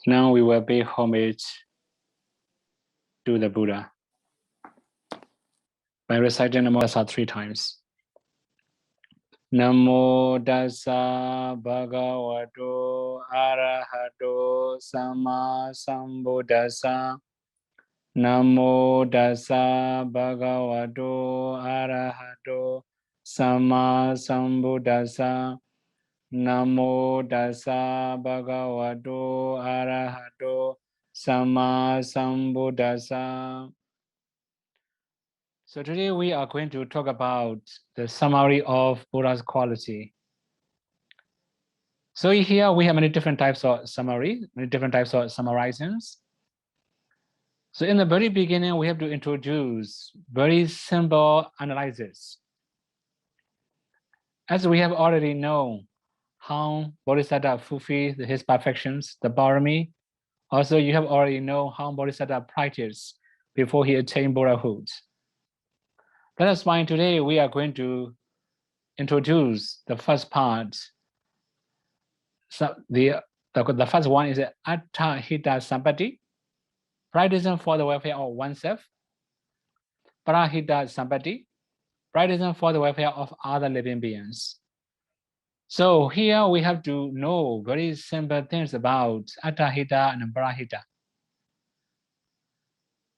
Now we will pay homage to the Buddha by reciting Namo Tassa 3 times. Namo Tassa Bhagavato Arahato Sama Sambuddhassa. Namo Tassa Bhagavato Arahato Sama Sambuddhassa. Namo Tassa Bhagavato Arahato Sama Sambuddhassa. So today we are going to talk about the summary of Buddha's quality. So here we have many different types of summary, many different types of summarizings. So in the very beginning, we have to introduce very simple analysis. As we have already known how Bodhisattva fulfilled his perfections, the Parami, also you have already known how Bodhisattva practiced before he attained Buddhahood. That is why today we are going to introduce the first part. So the first one is Attahita Sampati, practicing for the welfare of oneself. Parahita Sampati, practicing for the welfare of other living beings. So here we have to know very simple things about Attahita and Parahita.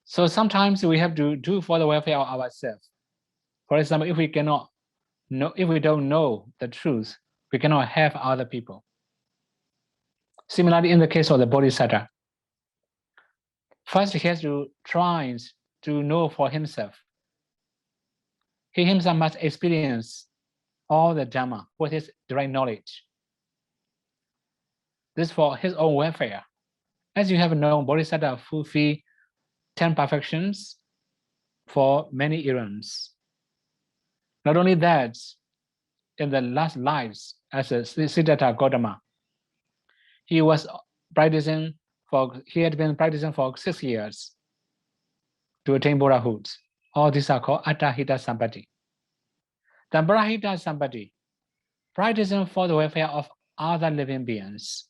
So sometimes we have to do for the welfare of ourselves. For example, if we don't know the truth, we cannot help other people. Similarly, in the case of the Bodhisattva, first he has to try to know for himself. He himself must experience all the Dhamma with his direct knowledge. This for his own welfare. As you have known, Bodhisattva fulfill 10 perfections for many eons. Not only that, in the last lives as a Siddhartha Gautama, he had been practicing for 6 years to attain Buddhahood. All these are called Attahita Sampati. Then Parahita Sampati, practicing for the welfare of other living beings.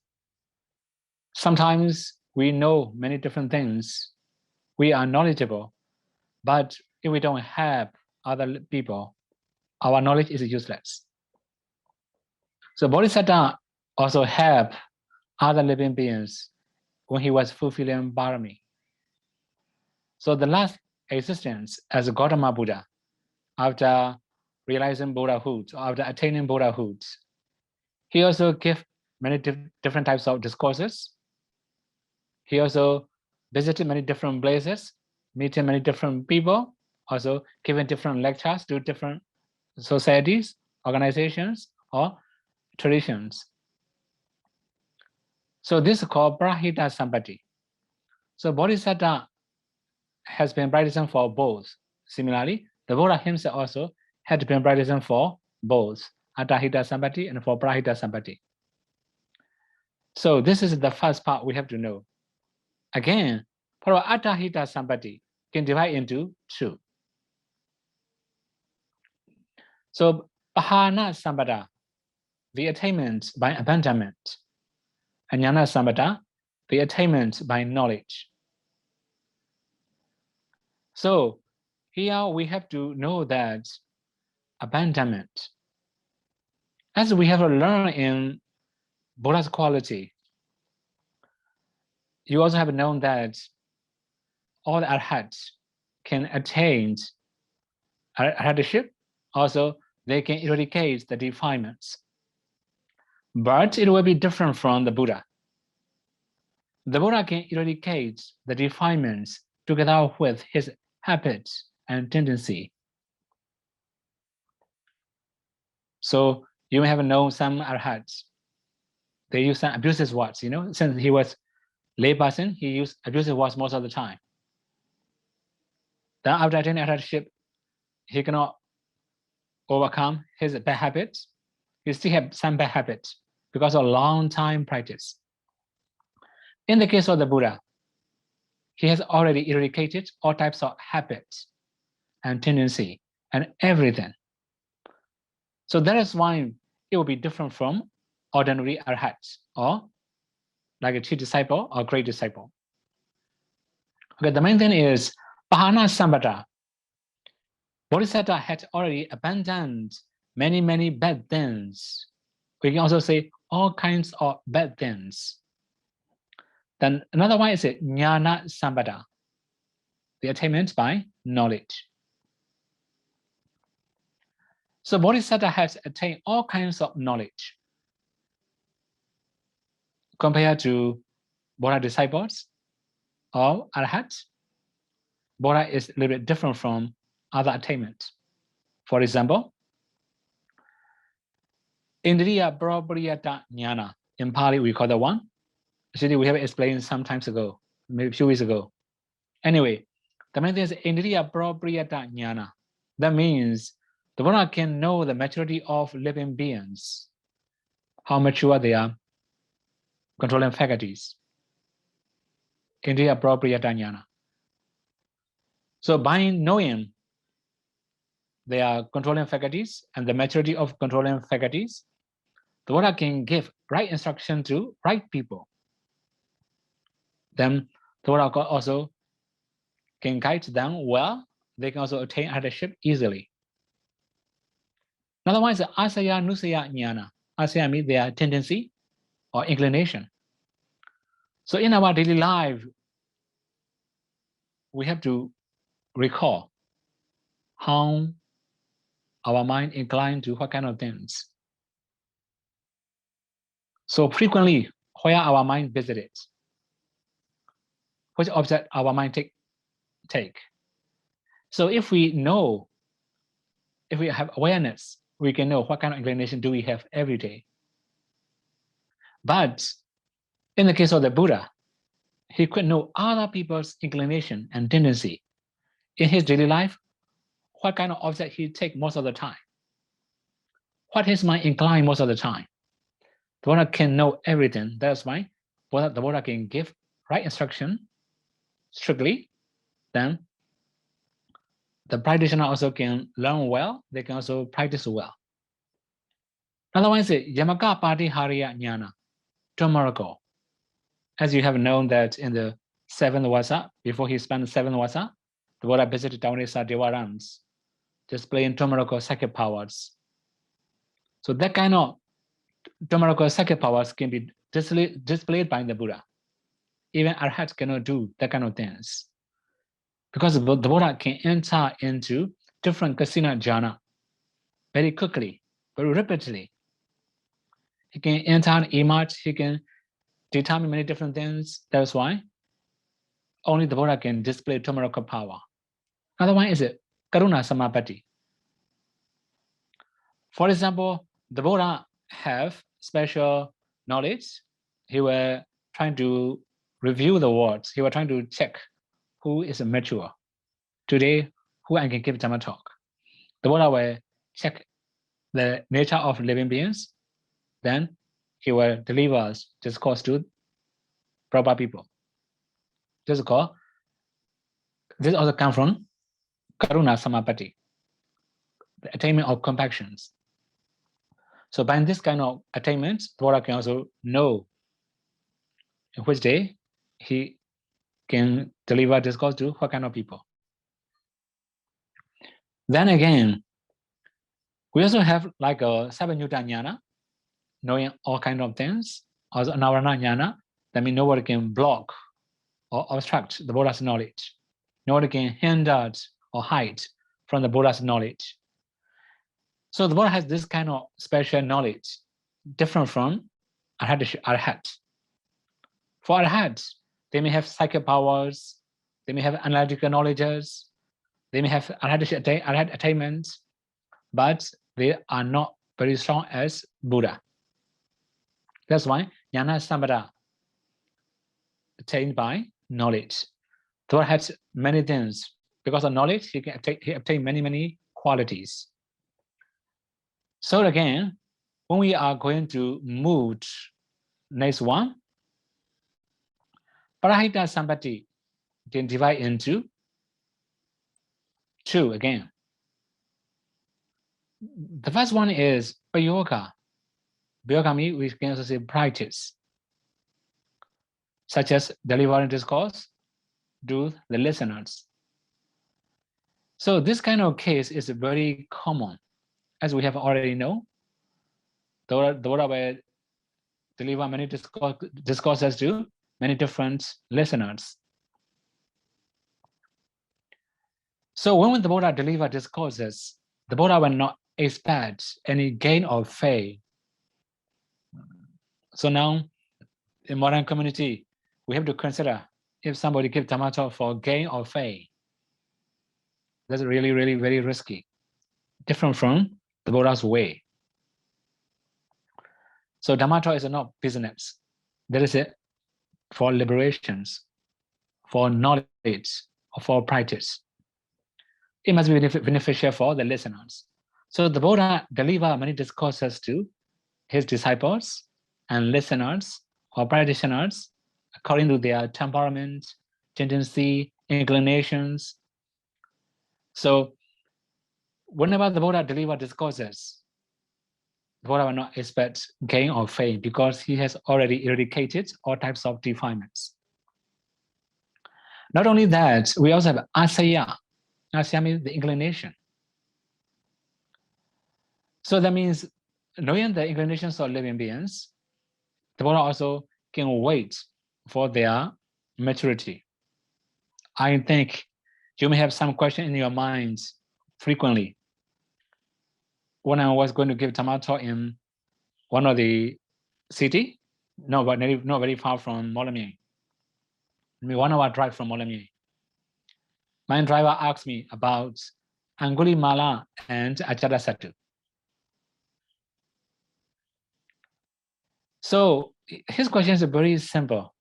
Sometimes we know many different things. We are knowledgeable, but if we don't have other people, our knowledge is useless. So Bodhisattva also helped other living beings when he was fulfilling Parami. So the last existence as Gautama Buddha, after realizing Buddhahood, or after attaining Buddhahood, he also gave many different types of discourses. He also visited many different places, meeting many different people, also giving different lectures to different societies, organizations, or traditions. So this is called Parahita Sampati. So Bodhisattva has been practicing for both. Similarly, the Buddha himself also had been practicing for both Attahita Sampati and for Parahita Sampati. So this is the first part we have to know. Again, for Attahita Sampati can divide into 2. So Pahana Sampata, the attainment by abandonment, and Jnana Sampata, the attainment by knowledge. So here we have to know that abandonment, as we have learned in Buddha's quality, you also have known that all the arhats can attain arhatship. Also, they can eradicate the defilements. But it will be different from the Buddha. The Buddha can eradicate the defilements together with his habits and tendency. So you may have known some arhats. They use some abusive words, since he was lay person, he used abusive words most of the time. Then after attaining arhatship, he cannot overcome his bad habits. He still have some bad habits because of long time practice. In the case of the Buddha, he has already eradicated all types of habits and tendency and everything. So that is why it will be different from ordinary arhats or like a chief disciple or great disciple. Okay, the main thing is Pahana Sambhata. Bodhisattva had already abandoned many bad things. We can also say all kinds of bad things. Then another one is Jnana Sambhata, the attainment by knowledge. So Bodhisattva has attained all kinds of knowledge compared to Buddha disciples or Arhats. Buddha is a little bit different from other attainments. For example, Indriya Prapuriyata Jnana. In Pali, we call that one. Actually, we have explained some times ago, maybe a few weeks ago. Anyway, the main thing is Indriya Prapuriyata Jnana. That means the Buddha can know the maturity of living beings, how mature they are, controlling faculties. Indriya Prapuriyata Jnana. So by knowing their controlling faculties and the maturity of controlling faculties, the Buddha can give right instruction to right people. Then the Buddha also can guide them well. They can also attain leadership easily. Another one is Asaya Nusaya Jnana. Asaya means their tendency or inclination. So in our daily life, we have to recall how our mind inclined to what kind of things. So frequently, where our mind visited, which object our mind take. So if we know, if we have awareness, we can know what kind of inclination do we have every day. But in the case of the Buddha, he could know other people's inclination and tendency. In his daily life, what kind of object he take most of the time. What his mind incline most of the time. The Buddha can know everything. That's why the Buddha can give right instruction strictly. Then the practitioner also can learn well. They can also practice well. Another one is Yamaka Patihariya Jnana, Tomorrow. As you have known that in the 7th Vasa, before he spent the 7th Vasa, the Buddha visited Tavanesa Devarams, displaying Tomorrow psychic powers. So that kind of Tomorrow psychic powers can be displayed by the Buddha. Even Arhats cannot do that kind of things. Because the Buddha can enter into different kasina jhana very quickly, very rapidly. He can enter and emerge, he can determine many different things. That's why only the Buddha can display Tomorrow power. Another one is Karuna Samapatti. For example, the Buddha have special knowledge. He were trying to review the words. He was trying to check who is mature. Today, who I can give Dhamma Talk. The Buddha will check the nature of living beings. Then he will deliver discourse to proper people. This also comes from Karuna Samapatti, the attainment of compassions. So by this kind of attainments, the Buddha can also know in which day he can deliver discourse to what kind of people. Then again, we also have like a Sabbanyutta Jnana, knowing all kinds of things. Also Navarana Jnana, that means nobody can block or obstruct the Buddha's knowledge. Nobody can hinder or hide from the Buddha's knowledge. So the Buddha has this kind of special knowledge, different from Arhat. For Arhats, they may have psychic powers, they may have analytical knowledges, they may have Arhat attainments, but they are not very strong as Buddha. That's why Jnana Sambhata attained by knowledge. The Buddha has many things. Because of knowledge, he obtain many qualities. So again, when we are going to move next one, Parahita Sambhati can divide into 2 again. The first one is Payoga. Payoga means we can also say practice. such as delivering discourse to the listeners. So this kind of case is very common. As we have already known, the Buddha will deliver many discourses to many different listeners. So when the Buddha deliver discourses, the Buddha will not expect any gain of fame. So now, in modern community, we have to consider if somebody gives Dhamma talk for gain or fame. That's really, really very risky, different from the Buddha's way. So Dhamma talk is not business. That is it for liberations, for knowledge, or for practice. It must be beneficial for the listeners. So the Buddha delivered many discourses to his disciples and listeners or practitioners according to their temperament, tendency, inclinations. So whenever the Buddha delivered discourses, the Buddha will not expect gain or fame because he has already eradicated all types of defilements. Not only that, we also have asaya. Asaya means the inclination. So that means knowing the inclinations of living beings, the Buddha also can wait for their maturity. I think you may have some question in your mind frequently. When I was going to give Dhamma talk in one of the city, not very far from Molamyang, 1 hour drive from Molamyang, my driver asked me about Angulimala and Ajatasattu. So his question is very simple.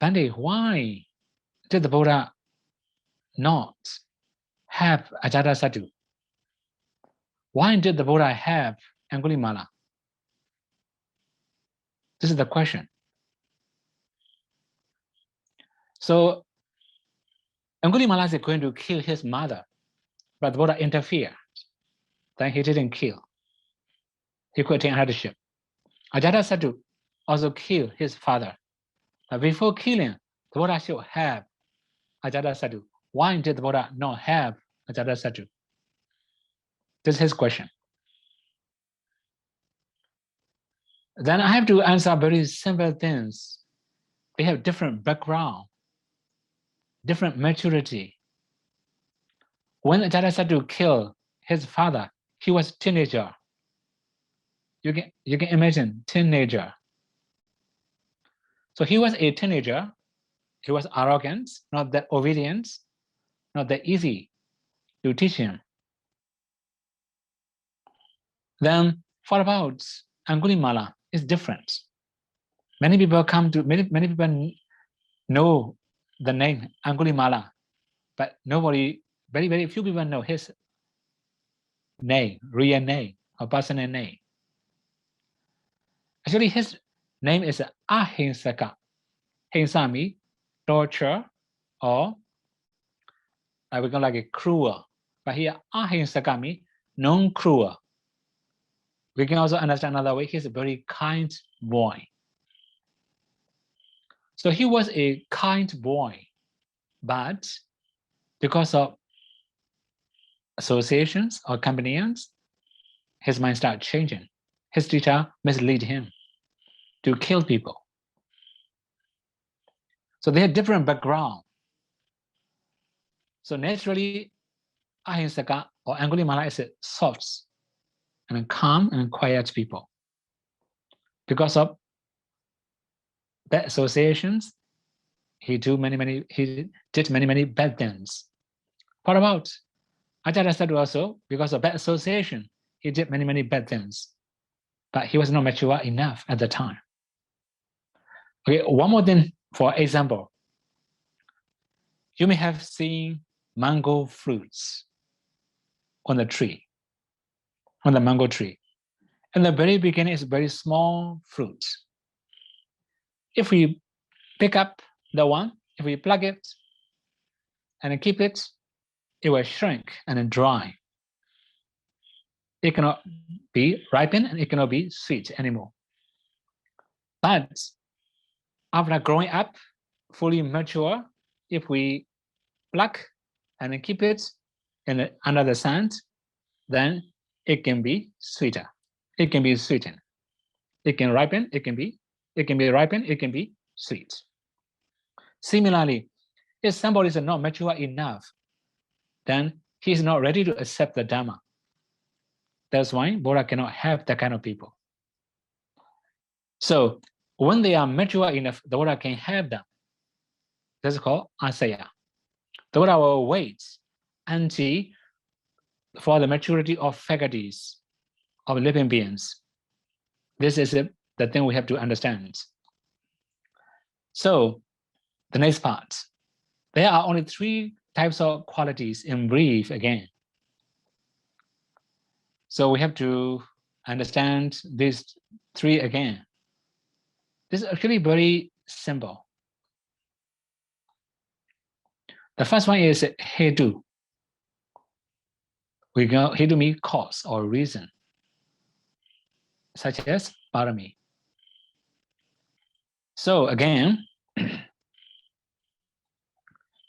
Bande, why did the Buddha not have Ajatasattu? Why did the Buddha have Angulimala? This is the question. So Angulimala is going to kill his mother, but the Buddha interfered. Then he didn't kill. He could take headship. Ajatasattu also killed his father. But before killing, the Buddha should have Ajatasattu. Why did the Buddha not have Ajatasattu? This is his question. Then I have to answer very simple things. They have different background, different maturity. When Ajatasattu killed his father, he was a teenager. You can imagine, teenager. So he was a teenager. He was arrogant, not that obedient, not that easy to teach him. Then what about Angulimala? It's different. Many people many people know the name Angulimala, but very few people know his name, real name, or personal name. Actually, his name is Ahinsaka. Hinsa means torture, or I would go like a cruel. But here, Ahinsaka means non-cruel. We can also understand another way. He's a very kind boy. So he was a kind boy, but because of associations or companions, his mind started changing. His teacher misled him to kill people. So they had different background. So naturally, Ahinsaka or Angulimala is a soft and calm and quiet people. Because of bad associations, he did many bad things. What about Ajatasattu also? Because of bad association, he did many bad things. But he was not mature enough at the time. Okay, one more thing, for example. You may have seen mango fruits on the tree, on the mango tree. In the very beginning, it's very small fruit. If we pick up the one, if we plug it and keep it, it will shrink and then dry. It cannot be ripened and it cannot be sweet anymore. But after growing up, fully mature, if we pluck and then keep it under the sand, then it can be sweeter. It can be sweetened. It can ripen. It can be ripened. It can be sweet. Similarly, if somebody is not mature enough, then he is not ready to accept the Dhamma. That's why Buddha cannot have that kind of people. So when they are mature enough, the Buddha can have them. That's called asaya. The Buddha will wait until for the maturity of faculties of living beings. This is the thing we have to understand. So the next part, there are only 3 types of qualities in brief again. So we have to understand these 3 again. This is actually very simple. The first one is hetu. We go hetu means cause or reason, such as parami. So again,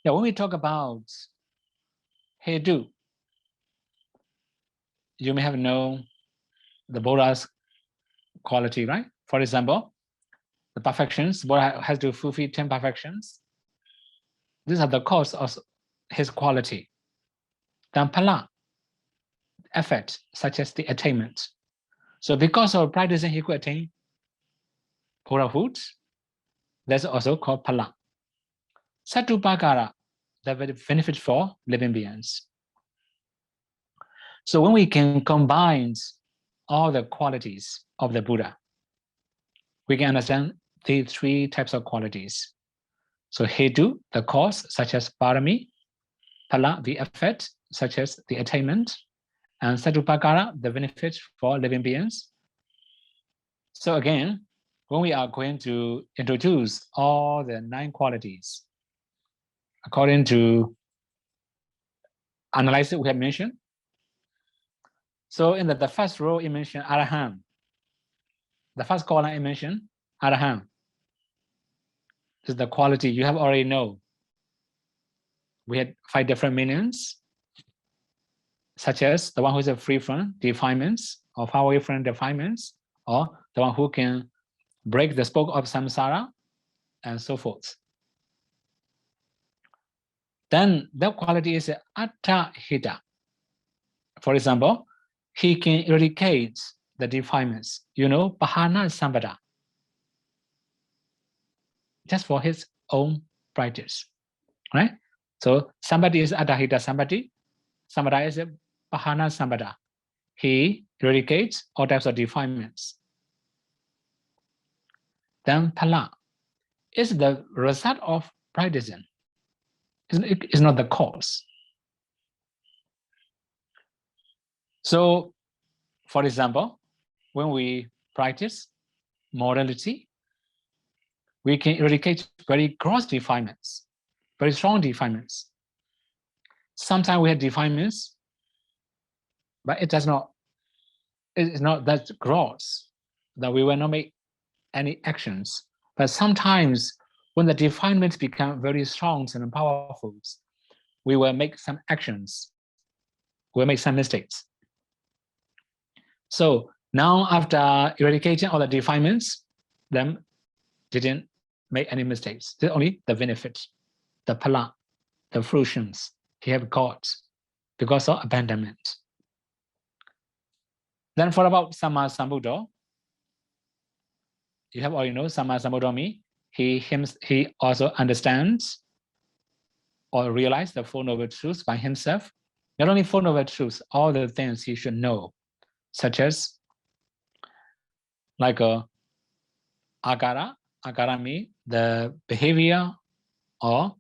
when we talk about hetu, you may have known the Buddha's quality, right? For example, the perfections, Buddha has to fulfill 10 perfections. These are the cause of his quality. Then phala, effort, such as the attainment. So because of practicing, he could attain Buddhahood. That's also called phala. Satupakara, the benefit for living beings. So when we can combine all the qualities of the Buddha, we can understand the 3 types of qualities. So hetu, the cause, such as parami; phala, the effort, such as the attainment; and satupakara, the benefits for living beings. So again, when we are going to introduce all the 9 qualities, according to analysis we have mentioned. So in the first row, it mentioned arahant. The first column it mentioned arahant. This is the quality you have already know. We had 5 different meanings, such as the one who is free from defilements or far away from defilements, or the one who can break the spoke of samsara, and so forth. Then that quality is attahita. For example, he can eradicate the defilements, pahana sambada, just for his own practice, right? So somebody is attahita somebody, sambada is pahana sambada. He eradicates all types of defilements. Then phala is the result of practicing. It's not the cause. So, for example, when we practice morality, we can eradicate very gross defilements, very strong defilements. Sometimes we have defilements, but it's not that gross that we will not make any actions. But sometimes when the defilements become very strong and powerful, we will make some actions. We'll make some mistakes. So now after eradicating all the defilements, then didn't make any mistakes. There's only the benefit, the phala, the fruitions he have got because of abandonment. Then for about Samma Sambuddha, you have already know Samma Sambuddha means he also understands or realize the Four Noble Truths by himself. Not only Four Noble Truths, all the things he should know, such as like akara means the behavior, or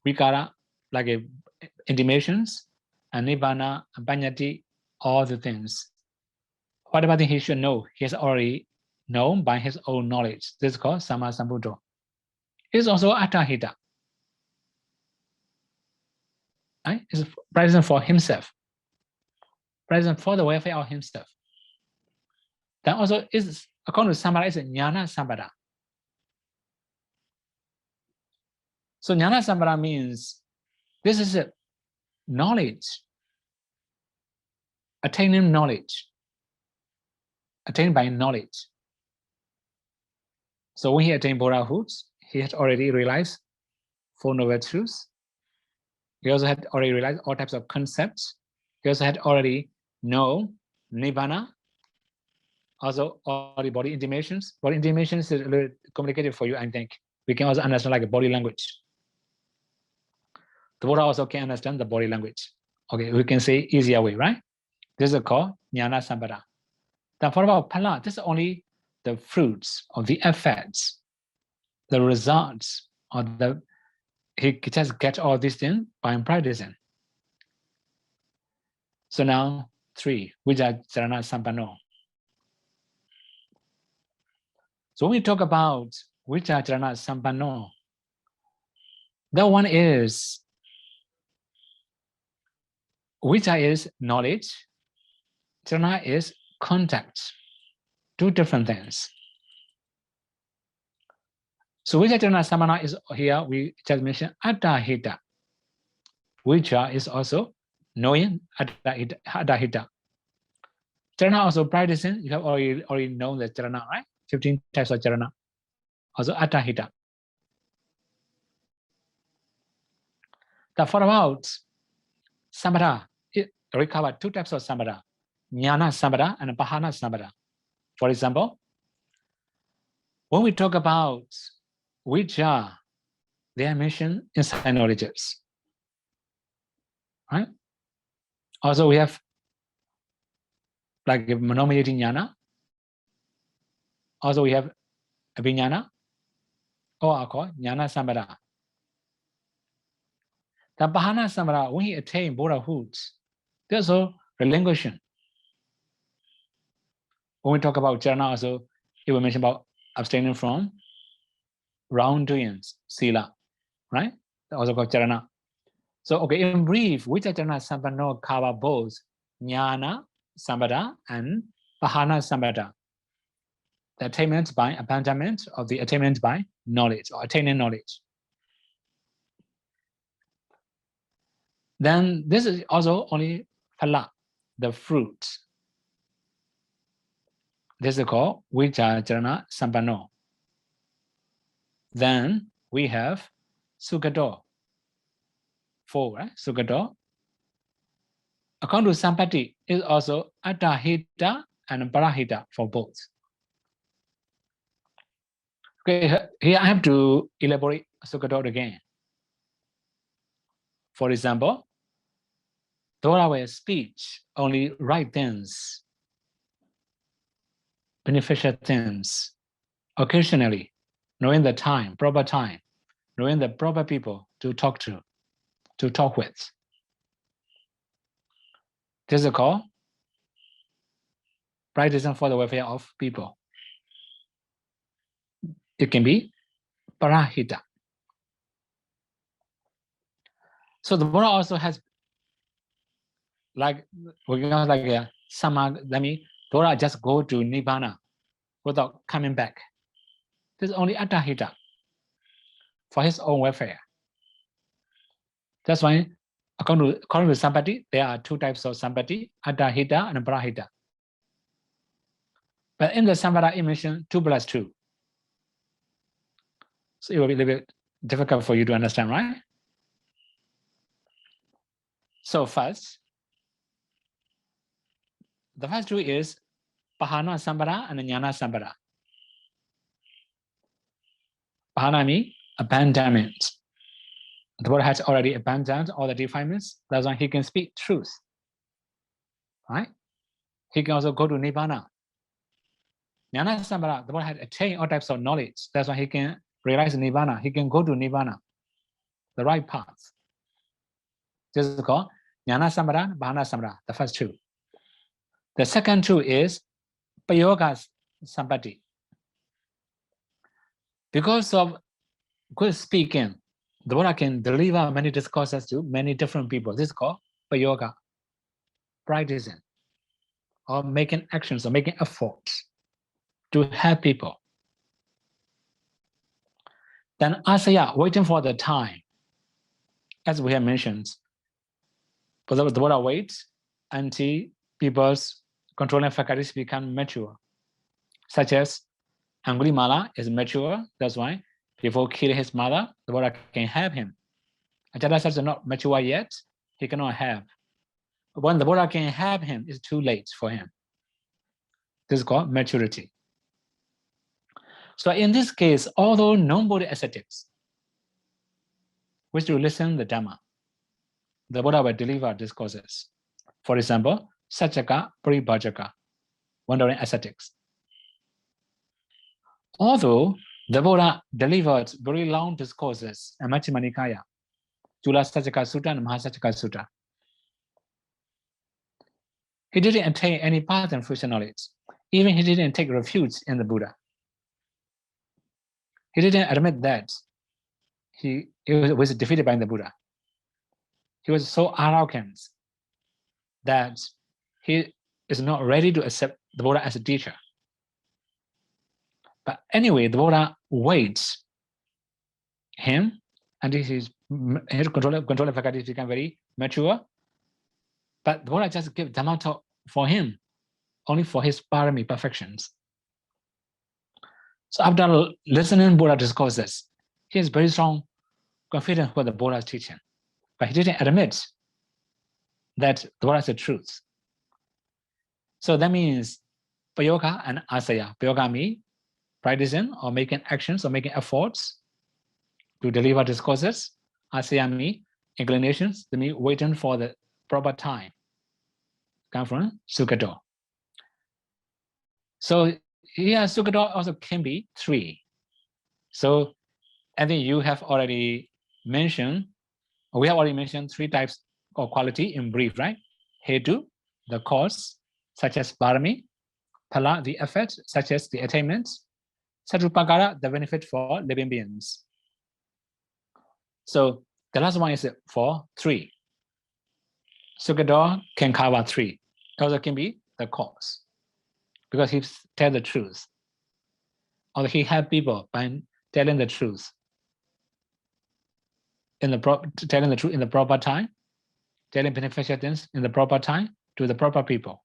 vikara, like intimations, and nibbana, panyati, all the things. Whatever thing he should know, he has already known by his own knowledge. This is called Samma Sambuddha. It is also attahita. Right? It's present for himself, present for the welfare of himself. Then also is, according to Samara, is jnana sambada. So Jnana Sampana means this is a knowledge, attaining knowledge, attained by knowledge. So when he attained Buddhahood, he had already realized Four Noble Truths. He also had already realized all types of concepts. He also had already known Nibbana, also all the body intimations. Body intimations is a little complicated for you, I think. We can also understand like a body language. The Buddha also can understand the body language. Okay, we can say easier way, right? This is called Jnana Sampana. Then for about Phala, this is only the fruits of the effects, the results of the, he just gets all these things by practicing. So now 3, Vijayacharana Sampano. So when we talk about Vijayacharana Sampano, that one is, Vijaya is knowledge, Charana is contact, 2 different things. So Vijayacharana Sampana is here, we just mentioned Attahita. Vijaya is also knowing Attahita. Charana also practicing, you have already known the Charana, right? 15 types of Charana. Also Attahita. The for about Sampana, it recovered 2 types of Sampana, Jnana Sampana and Bahana Sampana. For example, when we talk about Vijaya, they are mentioned inside knowledges. Right? Also, we have like nominating jnana. Also, we have abhiññana, or are called jnana sampana. The bahana sampana, when he attained Buddhahood, there's also relinquishing. When we talk about charana, also, it will mention about abstaining from wrongdoings, sila, right? Also called charana. So, okay, in brief, Vijayacharana Sampano cover both jnana sampana and bahana sampana. The attainment by abandonment of the attainment by knowledge or attaining knowledge. Then this is also only phala, the fruit. This is called Vijayacharana Sampano. Then we have Sukhato, 4, right? Sukhato. According to Sampati, is also Attahita and Parahita for both. Okay, here I have to elaborate Sukhato again. For example, though our speech only right things, beneficial things, occasionally, knowing the time, proper time, knowing the proper people to talk with. This is called practicing for the welfare of people. It can be parahita. So the Buddha also has like a that means Buddha just go to Nibbana without coming back. This is only Attahita for his own welfare. That's why according to Sampati, there are 2 types of Sampati, Attahita and Parahita. But in the Sampana, it mentioned 2 plus 2. So it will be a little bit difficult for you to understand, right? So first, the first 2 is Bahana Sampana and Jnana Sampana. Bahana means abandonment. The Buddha has already abandoned all the defilements. That's why he can speak truth. Right? He can also go to Nibbana. Jnana Sampana, the Buddha had attained all types of knowledge. That's why he can realize Nibbana. He can go to Nibbana, the right path. This is called Jnana Sampana, Bahana Sampana, the first 2. The second 2 is Payoga Sampati. Because of good speaking, the Buddha can deliver many discourses to many different people. This is called Payoga, practicing, or making actions, or making efforts to help people. Then asaya, waiting for the time. As we have mentioned, the Buddha waits until people's controlling faculties become mature. Such as Angulimala is mature, that's why before killing his mother, the Buddha can have him. Ajatasattu is not mature yet, he cannot have. But when the Buddha can have him, it's too late for him. This is called maturity. So in this case, although non-Buddha ascetics wish to listen the Dhamma, the Buddha will deliver discourses. For example, Satchaka Paribhajaka, wandering ascetics. Although the Buddha delivered very long discourses in Majjhima Nikaya, Chula Satchaka Sutta and Mahasatchaka Sutta, he didn't attain any path and fruition knowledge. Even he didn't take refuge in the Buddha. He didn't admit that he was defeated by the Buddha. He was so arrogant that he is not ready to accept the Buddha as a teacher. But anyway, the Buddha waits him until his control faculties become very mature. But the Buddha just gives Dhamma Talk for him, only for his parami perfections. So after listening Buddha discourses, he has very strong confidence with the Buddha's teaching. But he didn't admit that the Buddha is the truth. So that means Payoga and Asaya. Payoga means practicing or making actions or making efforts to deliver discourses. Asaya means inclinations, that means waiting for the proper time. Come from Sukhato. So here Sukhato also can be 3. So I think you have already mentioned, we have already mentioned 3 types of quality in brief, right? Hetu, the cause, such as Parami; Phala, the effect, such as the attainments; Satupakara, the benefit for living beings. So the last one is for 3. Sukhato can cover 3. Also can be the cause, because he tells the truth. Or he helps people by telling the truth. Telling the truth in the proper time, telling beneficial things in the proper time to the proper people.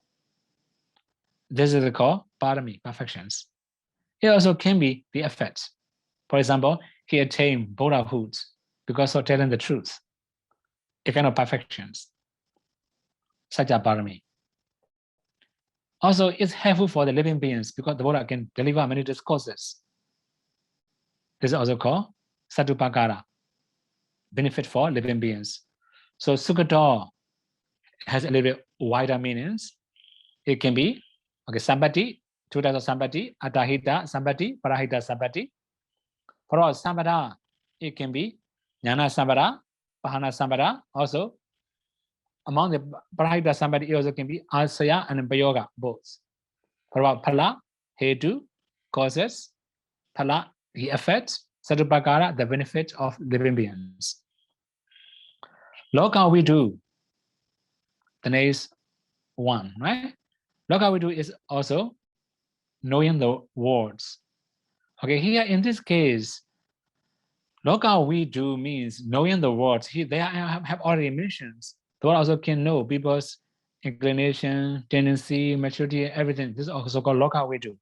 This is called parami, perfections. It also can be the effect. For example, he attained Buddhahood because of telling the truth. A kind of perfections, such as parami. Also, it's helpful for the living beings because the Buddha can deliver many discourses. This is also called satupakara, benefit for living beings. So Sukhato has a little bit wider meanings. It can be Sambati, 2 types of Sambati, Atahita Sambati, Parahita Sambati. For all Sambada, it can be Jnana Sambada, Pahana Sambada. Also, among the Parahita Sambati, it also can be Asaya and Payoga, both. For all Phala, Hetu, causes; Phala, the effect; Satupakara, the benefit of living beings. Loka we do, the next one, right? Loka we do is also knowing the words. Okay, here in this case, Loka we do means knowing the words. They have already mentioned. The word also can know people's inclination, tendency, maturity, everything. This is also called Loka we do.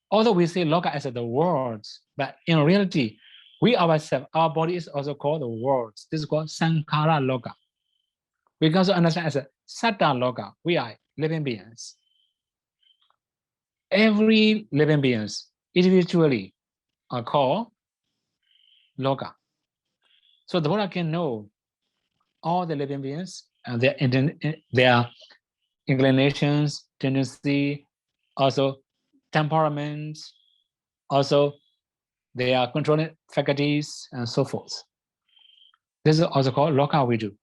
Although we say Loka as the words, but in reality, we ourselves, our body is also called the words. This is called Sankhara Loka. We can also understand as a Satta Loka. We are living beings. Every living beings individually are called Loka. So the Buddha can know all the living beings and their inclinations, tendency, also temperaments, also their controlling faculties, and so forth. This is also called Loka we do.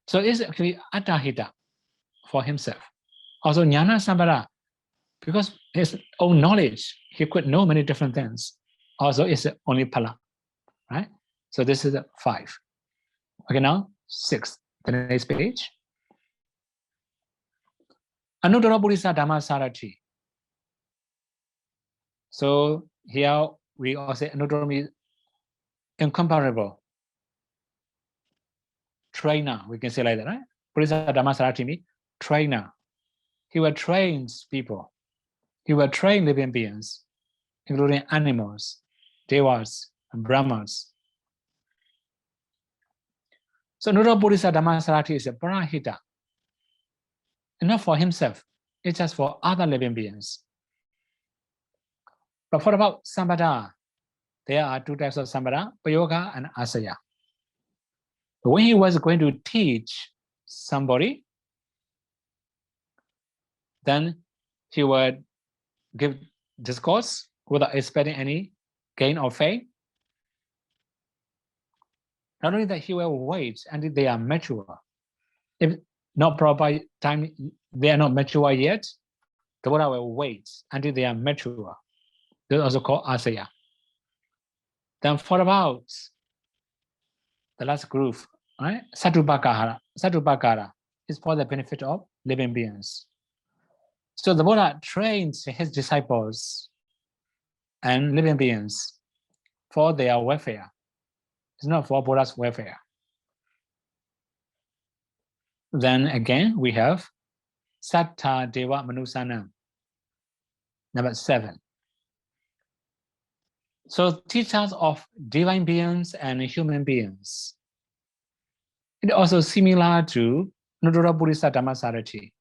So it's actually Atahita for himself. Also Jnana Sambara, because his own knowledge, he could know many different things. Also it's only Phala, right? So this is 5. Okay, now 6, the next page. Anuttara Buddhisa Dhamma Sarati. So here we also say another term is incomparable trainer. We can say like that, right? Purisa Dhamma Sarati means trainer. He will train people. He will train living beings, including animals, devas, and brahmas. So Nura Purisa Dhamma Sarati is a parahita. Not for himself, it's just for other living beings. But what about Sambada? There are two types of Sambada, Payoga and Asaya. But when he was going to teach somebody, then he would give discourse without expecting any gain or fame. Not only that, he will wait until they are mature. If not proper time, they are not mature yet, the Buddha will wait until they are mature. This is also called Asaya. Then what about the last group, right? Satupakara. Satupakara is for the benefit of living beings. So the Buddha trains his disciples and living beings for their welfare. It's not for Buddha's welfare. Then again, we have Satta Deva Manusanam, number 7. So teachers of divine beings and human beings. It also similar to Nudura Buddhisa Dhammasarati.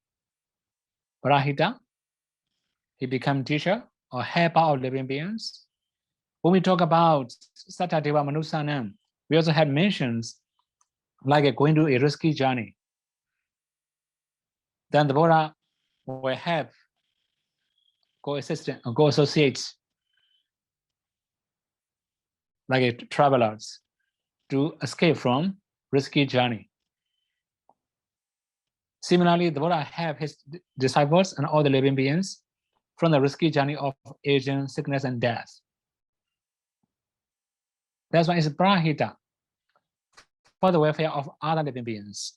Parahita, he become teacher or helper of living beings. When we talk about Satta Deva Manusanam, we also have mentions like going to a risky journey. Then the Buddha will have co-assistant or co-associates like travelers to escape from risky journey. Similarly, the Buddha have his disciples and all the living beings from the risky journey of aging, sickness, and death. That's why it's Prahita, for the welfare of other living beings.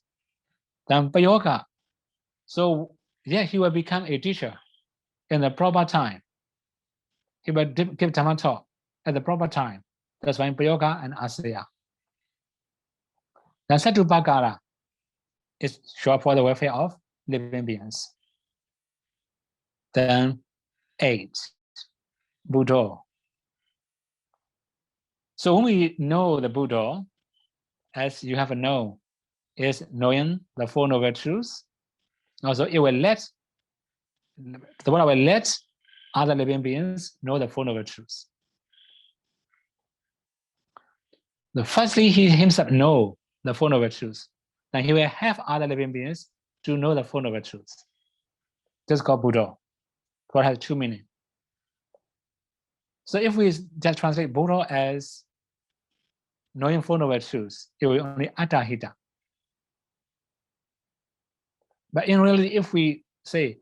Then Payoga, so yeah, he will become a teacher in the proper time. He will give Dhamma Talk at the proper time. That's why Payoga and Asaya. Then Satupakara is short for the welfare of living beings. Then 8, Buddha. So when we know the Buddha, as you have to know, is knowing the Four Noble Truths. Also, it will let the Buddha will let other living beings know the Four Noble Truths. Firstly, he himself know the Four Noble Truths. Then he will have other living beings to know the Four Noble Truths. This is called Buddha. Buddha has 2 meanings. So if we just translate Buddha as knowing Four Noble Truths, it will only Attahita. But in reality, if we say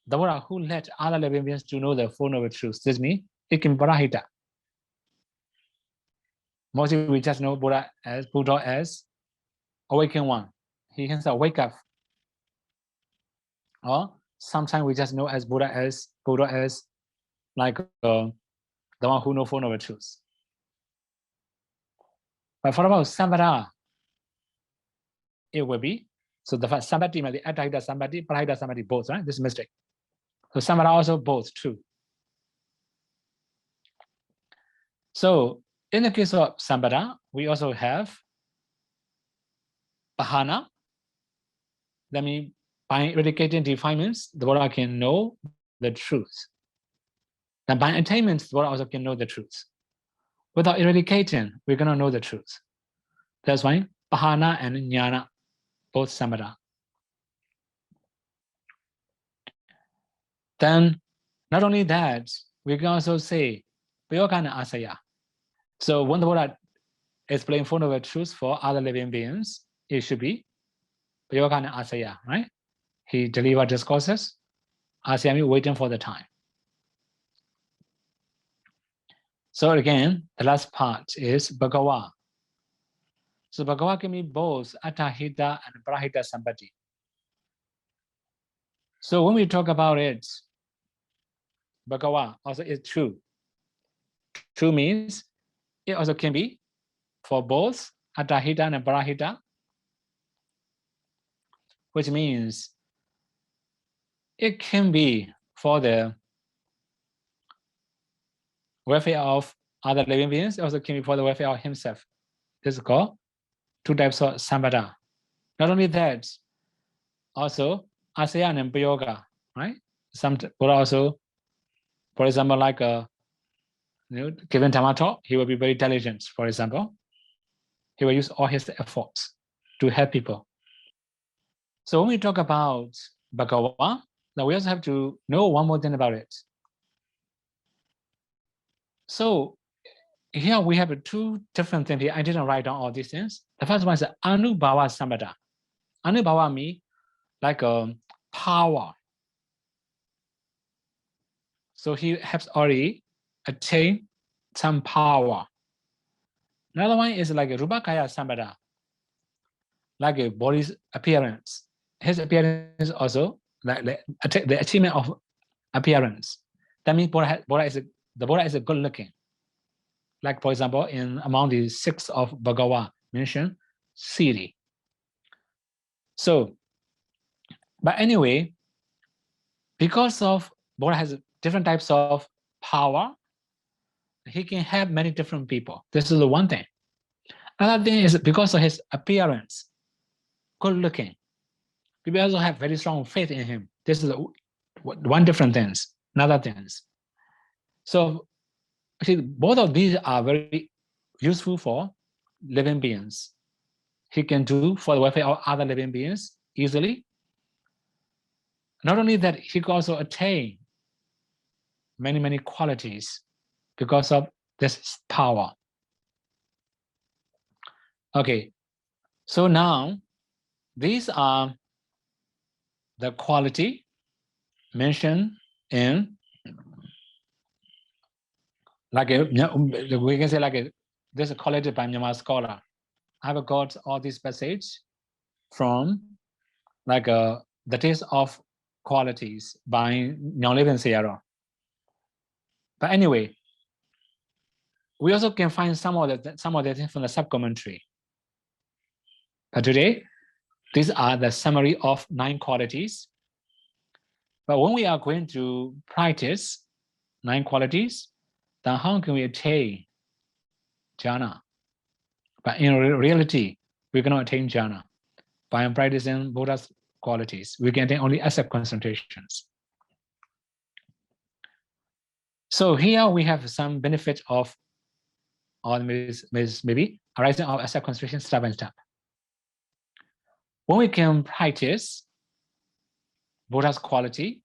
the Buddha who let other living beings to know the Four Noble Truths, this means it can be Parahita. Mostly we just know Buddha as awakened one. He can wake up. Or sometimes we just know as Buddha as like the one who knows Four Noble Truths. But what about Sambada? It will be, so the first Sambati, the Attahita Sambati, Parahita Sambati, both, right? This is mistake. So Sambada also both true. So in the case of Sambada, we also have Pahana. That means by eradicating defilements, the Buddha can know the truth. And by attainments, the Buddha also can know the truth. Without eradicating, we cannot know the truth. That's why Pahana and Jnana, both Sambada. Then, not only that, we can also say Payoga and Asaya. So when the Buddha explains Four Noble Truths for other living beings, it should be Payoga and Asaya, right? He delivered discourses, Asaya means waiting for the time. So again, the last part is Bhagawa. So Bhagawa can be both Attahita and Parahita Sambati. So when we talk about it, Bhagawa also is true. True means it also can be for both Attahita and Parahita, which means it can be for the welfare of other living beings, it also can be for the welfare of himself. This is called two types of Sambada. Not only that, also Asaya and Payoga, right? Some Buddha also, for example, like given Dhamma Talk, he will be very diligent, for example. He will use all his efforts to help people. So when we talk about Bhagawa, now we also have to know one more thing about it. So here we have two different things here. I didn't write down all these things. The first one is Anubhava Sambada. Anubhava means like a power. So he has already attained some power. Another one is like a Rupakaya Sambada, like a body's appearance. His appearance is also like the achievement of appearance. That means the Buddha is a good looking. Like for example, among the 6 of Bhagawa mentioned, Siddhi. So, but anyway, because of Buddha has different types of power, he can help many different people. This is the one thing. Another thing is because of his appearance, good looking. People also have very strong faith in him. This is one different things, another things. So actually, both of these are very useful for living beings. He can do for the welfare of other living beings easily. Not only that, he can also attain many, many qualities because of this power. Okay, so now these are the quality mentioned in, like we can say like this is collected by Myanmar scholar. I have got all these passages from like the taste of qualities by Nyongleben Sayadaw. But anyway, we also can find some of the things from the sub-commentary. But today, these are the summary of 9 qualities. But when we are going to practice 9 qualities, then how can we attain jhana? But in reality, we cannot attain jhana. By practicing Buddha's qualities, we can attain only accept concentrations. So here we have some benefit of, or maybe arising of accept concentration step by step. When we can practice Buddha's quality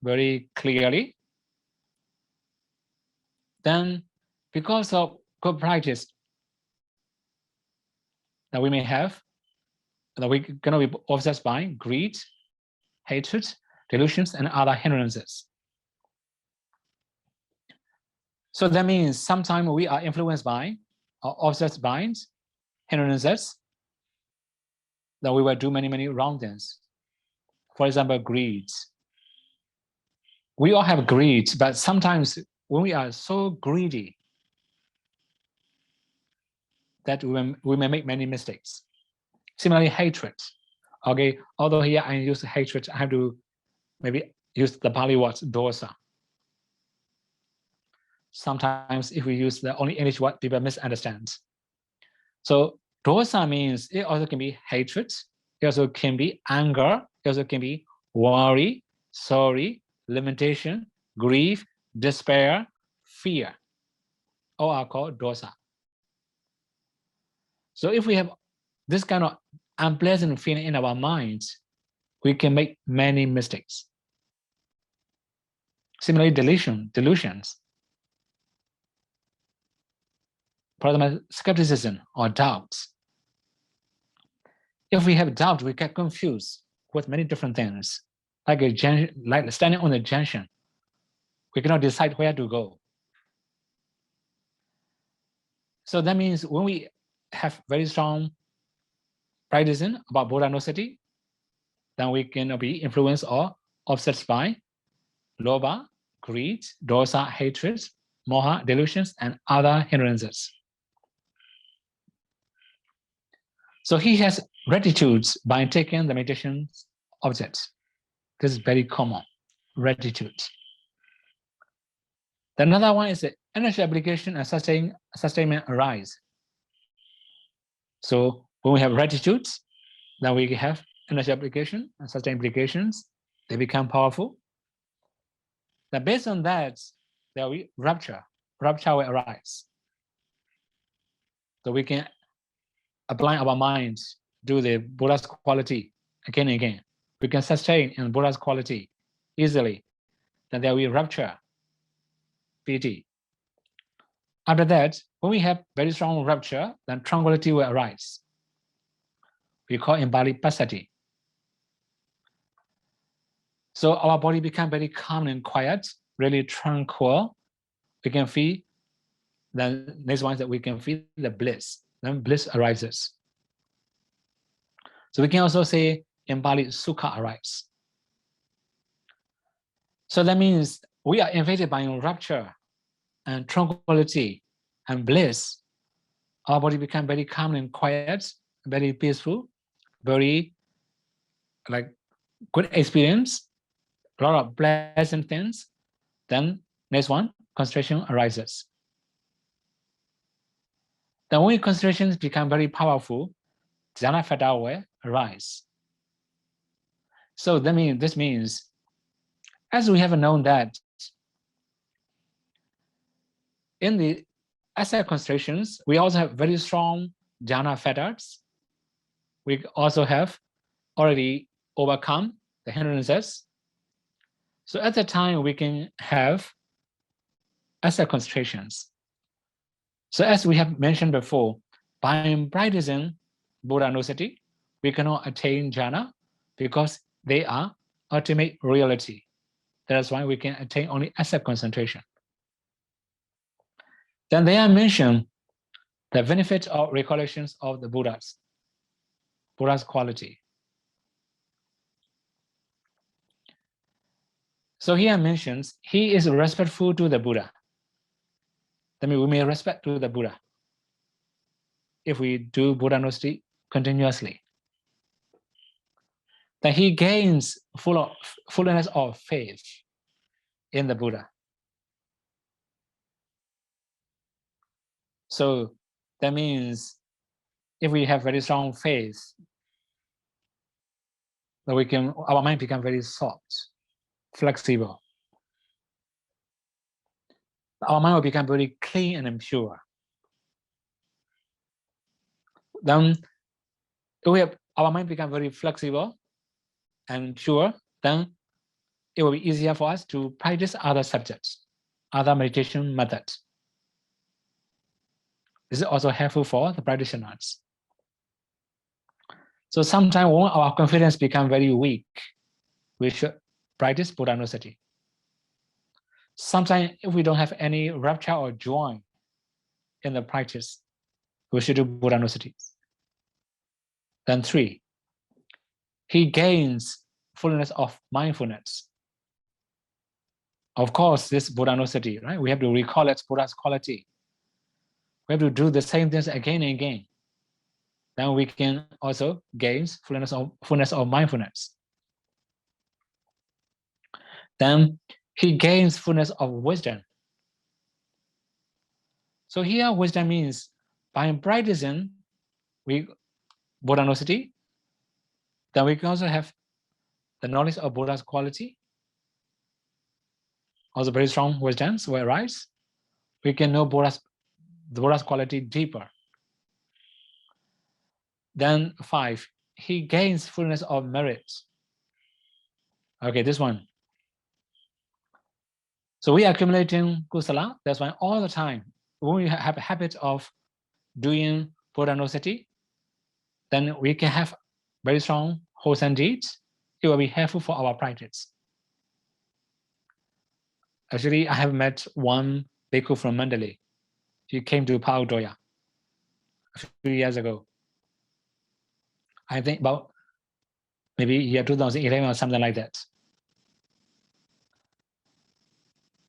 very clearly, then because of good practice that we may have, that we're going to be obsessed by greed, hatred, delusions, and other hindrances. So that means sometimes we are influenced by or obsessed by hindrances, that we will do many, many wrong things. For example, greed. We all have greed, but sometimes when we are so greedy that we may make many mistakes. Similarly, hatred. Okay, although here I use hatred, I have to maybe use the Pali word dosa. Sometimes if we use the only English word, people misunderstand. So dosa means it also can be hatred, it also can be anger, it also can be worry, sorry, lamentation, grief, despair, fear. All are called dosa. So if we have this kind of unpleasant feeling in our minds, we can make many mistakes. Similarly, delusions. For example, skepticism or doubts. If we have doubt, we get confused with many different things, like standing on a junction. We cannot decide where to go. So that means when we have very strong practicing about Buddha nosati, then we can be influenced or obsessed by lobha, greed, dosa, hatred, moha, delusions, and other hindrances. So he has rectitudes by taking the meditation objects. This is very common, rectitudes. The another one is the energy application and sustainment arise. So when we have rectitudes, then we have energy application and sustained applications. They become powerful. Then based on that, there will be rapture. Rapture will arise. So we can apply our minds, do the Buddha's quality again and again. We can sustain in Buddha's quality easily. Then there will be rapture, piti. After that, when we have very strong rapture, then tranquility will arise. We call in Bali passaddhi. So our body becomes very calm and quiet, really tranquil. We can feel, then next one is that we can feel the bliss. Then bliss arises. So we can also say in Bali, sukha arises. So that means we are invaded by rapture and tranquility and bliss. Our body becomes very calm and quiet, very peaceful, very like good experience, a lot of pleasant things. Then next one, concentration arises. Then when concentrations become very powerful, dhyana factor will arise. So this means, as we have known that in the asset concentrations, we also have very strong dhyana factors. We also have already overcome the hindrances. So at the time, we can have asset concentrations. So as we have mentioned before, by practicing Buddha-nusati, we cannot attain jhana because they are ultimate reality. That's why we can attain only asset concentration. Then they are mentioned the benefit of recollections of the Buddha's quality. So here mentions he is respectful to the Buddha. That means we may respect to the Buddha if we do Buddha-nusati continuously. Then he gains fullness of faith in the Buddha. So that means if we have very strong faith, that our mind become very soft, flexible. Our mind will become very clean and pure. Then if our mind become very flexible and pure, then it will be easier for us to practice other subjects, other meditation methods. This is also helpful for the practitioners. So sometimes when our confidence becomes very weak, we should practice Buddha-nusati. Sometimes if we don't have any rapture or joy in the practice, we should do Buddha-nusati. Then 3, he gains fullness of mindfulness. Of course, this Buddha-nusati, right? We have to recall its Buddha's quality. We have to do the same things again and again. Then we can also gain fullness of mindfulness. Then he gains fullness of wisdom. So here wisdom means by practicing Buddha-nusati, then we can also have the knowledge of Buddha's quality. Also very strong wisdoms will arise. We can know the Buddha's quality deeper. Then 5, he gains fullness of merit. Okay, this one. So we are accumulating kusala. That's why all the time, when we have a habit of doing Buddha-nusati, then we can have very strong wholesome deeds. It will be helpful for our practice. Actually, I have met one bhikkhu from Mandalay. He came to Paodoya a few years ago. I think about maybe year 2011 or something like that.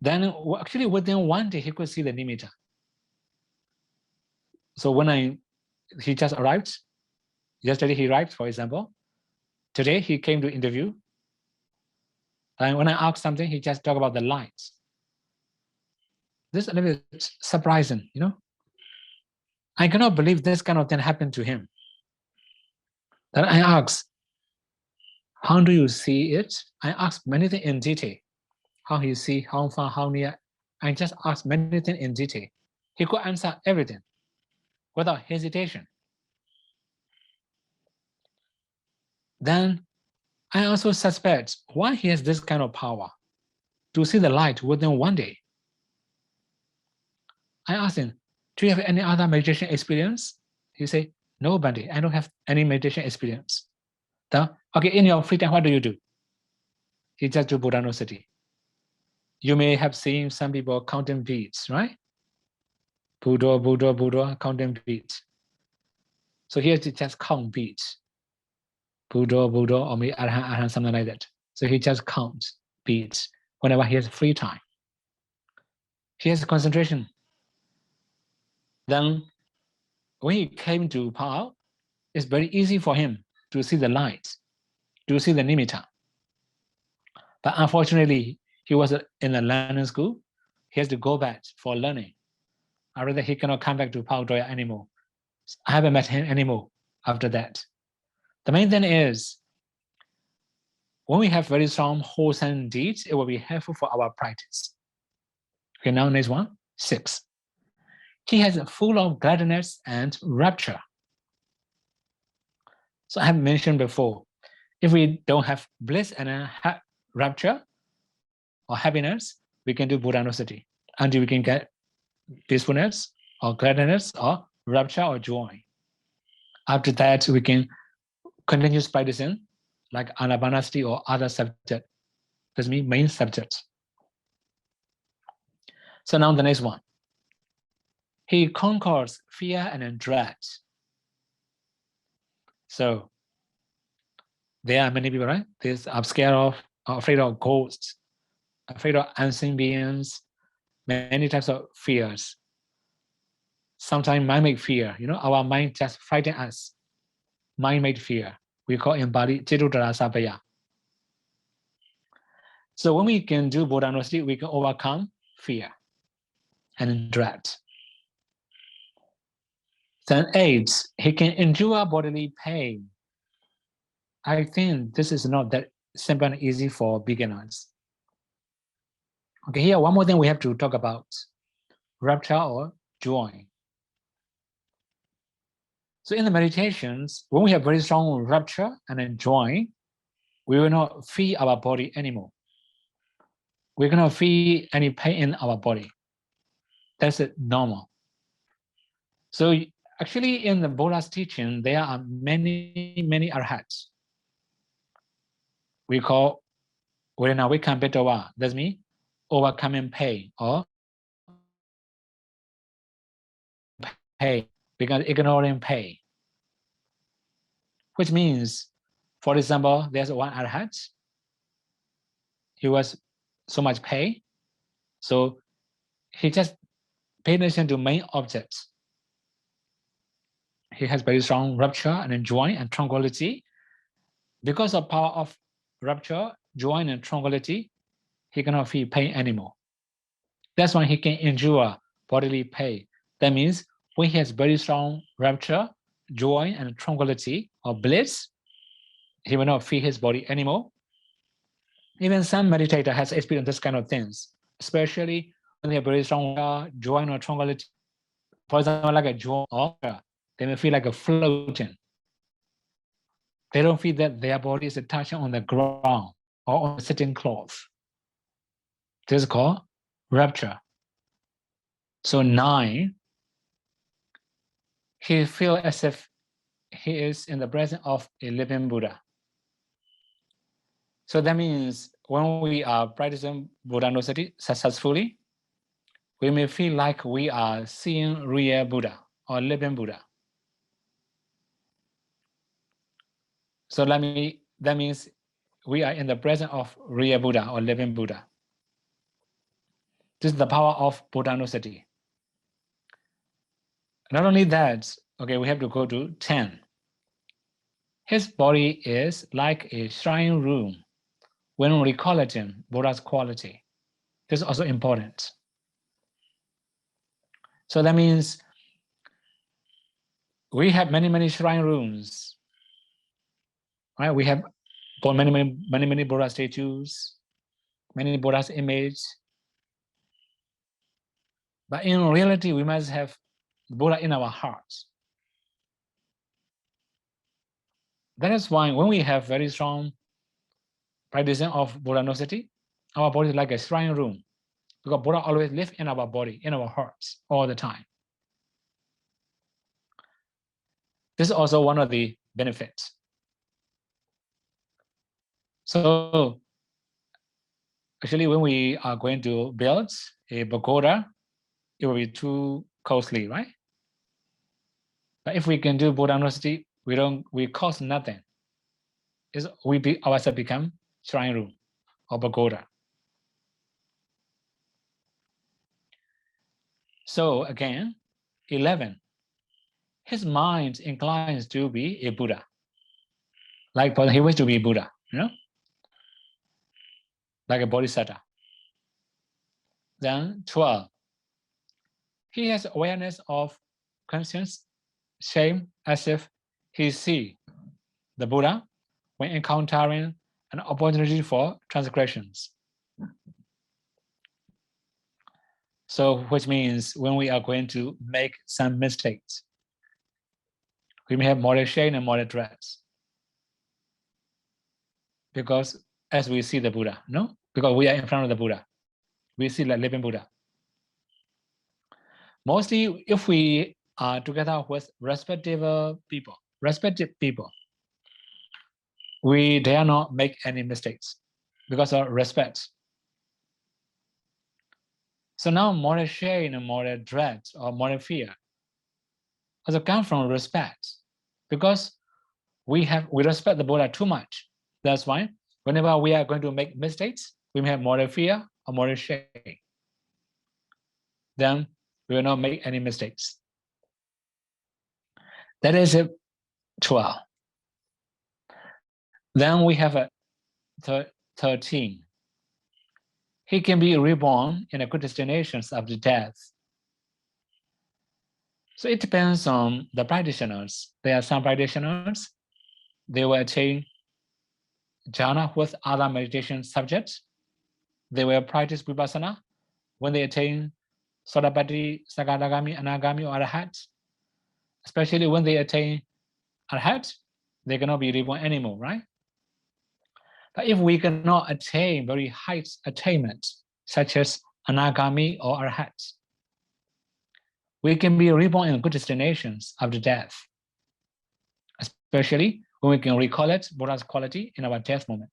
Then actually within one day, he could see the nimitta. So when he just arrived, yesterday he arrived, for example. Today he came to interview. And when I asked something, he just talked about the lights. This is a little bit surprising, you know. I cannot believe this kind of thing happened to him. Then I asked, how do you see it? I asked many things in detail. How he see, how far, how near. I just asked many things in detail. He could answer everything without hesitation. Then I also suspect why he has this kind of power to see the light within one day. I asked him, do you have any other meditation experience? He said, no, Bhante, I don't have any meditation experience. Then, okay, in your free time, what do you do? He just do Buddhanussati. You may have seen some people counting beads, right? Buddha, Buddha, Buddha, counting beads. So here he just count beads. Buddha, Buddha, or maybe Arhan, Arhan, something like that. So he just counts beads whenever he has free time. He has concentration. Then when he came to Pao, it's very easy for him to see the light, to see the nimitta. But unfortunately, he was in a learning school. He has to go back for learning. Or rather, he cannot come back to Pao Doya anymore. I haven't met him anymore after that. The main thing is, when we have very strong wholesome deeds, it will be helpful for our practice. Okay, now next one, 6. He has full of gladness and rapture. So I have mentioned before, if we don't have bliss and rapture or happiness, we can do Buddhanussati until we can get peacefulness or gladness or rapture or joy. After that, we can continue practicing like Anapanasati or other subject. That's mean main subjects. So now the next one. He conquers fear and dread. So there are many people, right? There's I'm scared of, afraid of ghosts, afraid of unseen beings, many types of fears. Sometimes mind make fear, you know, our mind just fighting us. Mind made fear. We call in Bali, Chitudara Sabaya. So when we can do Buddhanussati, we can overcome fear and dread. Then 8, he can endure bodily pain. I think this is not that simple and easy for beginners. Okay, here one more thing we have to talk about, rapture or joy. So in the meditations, when we have very strong rapture and joy, we will not feel our body anymore. We're gonna feel any pain in our body. That's it, normal. So actually in the Buddha's teaching, there are many arhats. We call Vedanavika. That's means overcoming pain or pain, because ignoring pain. Which means, for example, there's one arhat. He was so much pain, so he just paid attention to main objects. He has very strong rapture and joy and tranquility. Because of power of rapture, joy and tranquility, he cannot feel pain anymore. That's why he can endure bodily pain. That means when he has very strong rapture, joy, and tranquility or bliss, he will not feel his body anymore. Even some meditator has experienced this kind of things, especially when they have very strong joy or tranquility. For example, like a joy, they may feel like a floating. They don't feel that their body is touching on the ground or on the sitting cloth. This is called rapture. So 9, he feels as if he is in the presence of a living Buddha. So that means when we are practicing Buddhanussati successfully, we may feel like we are seeing real Buddha or living Buddha. So that means we are in the presence of real Buddha or living Buddha. This is the power of Buddhanosati. Not only that, okay, we have to go to 10. His body is like a shrine room when recollecting Buddha's quality. This is also important. So that means we have many shrine rooms, right? We have many Buddha statues, many Buddha's images. But in reality, we must have Buddha in our hearts. That is why when we have very strong practicing of Buddhanosati, our body is like a shrine room, because Buddha always lives in our body, in our hearts, all the time. This is also one of the benefits. So actually, when we are going to build a pagoda, it will be too costly, right? But if we can do Buddhanosati, we cost nothing. Ourselves become shrine room or pagoda. So again, 11. His mind inclines to be a Buddha. Like he wishes to be a Buddha, like a bodhisattva. Then 12. He has awareness of conscience, shame, as if he sees the Buddha when encountering an opportunity for transgressions. So, which means when we are going to make some mistakes, we may have moral shame and moral dread. Because as we see the Buddha, because we are in front of the Buddha, we see the living Buddha. Mostly, if we are together with respective people, we dare not make any mistakes because of respect. So now moral shame and moral dread or moral fear also come from respect, because we respect the Buddha too much. That's why whenever we are going to make mistakes, we may have moral fear or moral shame. Then we will not make any mistakes. That is 12. Then we have a 13. He can be reborn in the good destinations after death. So it depends on the practitioners. There are some practitioners, they will attain jhana with other meditation subjects. They will practice vipassana. When they attain Sodapati, Sakadagami, Anagami, or Arhat, especially when they attain Arhat, they cannot be reborn anymore, right? But if we cannot attain very high attainment, such as Anagami or Arhat, we can be reborn in good destinations after death, especially when we can recollect Buddha's quality in our death moment.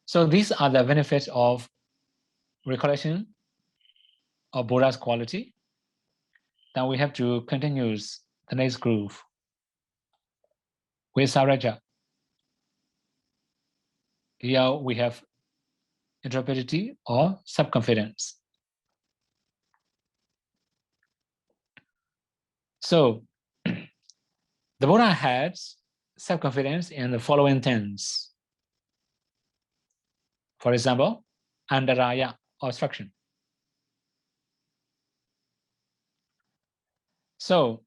So these are the benefits of recollection of Buddha's quality. Then we have to continue the next groove with Saraja. Here we have intrepidity or self-confidence. So the Buddha had self-confidence in the following things. For example, andaraya, obstruction. So,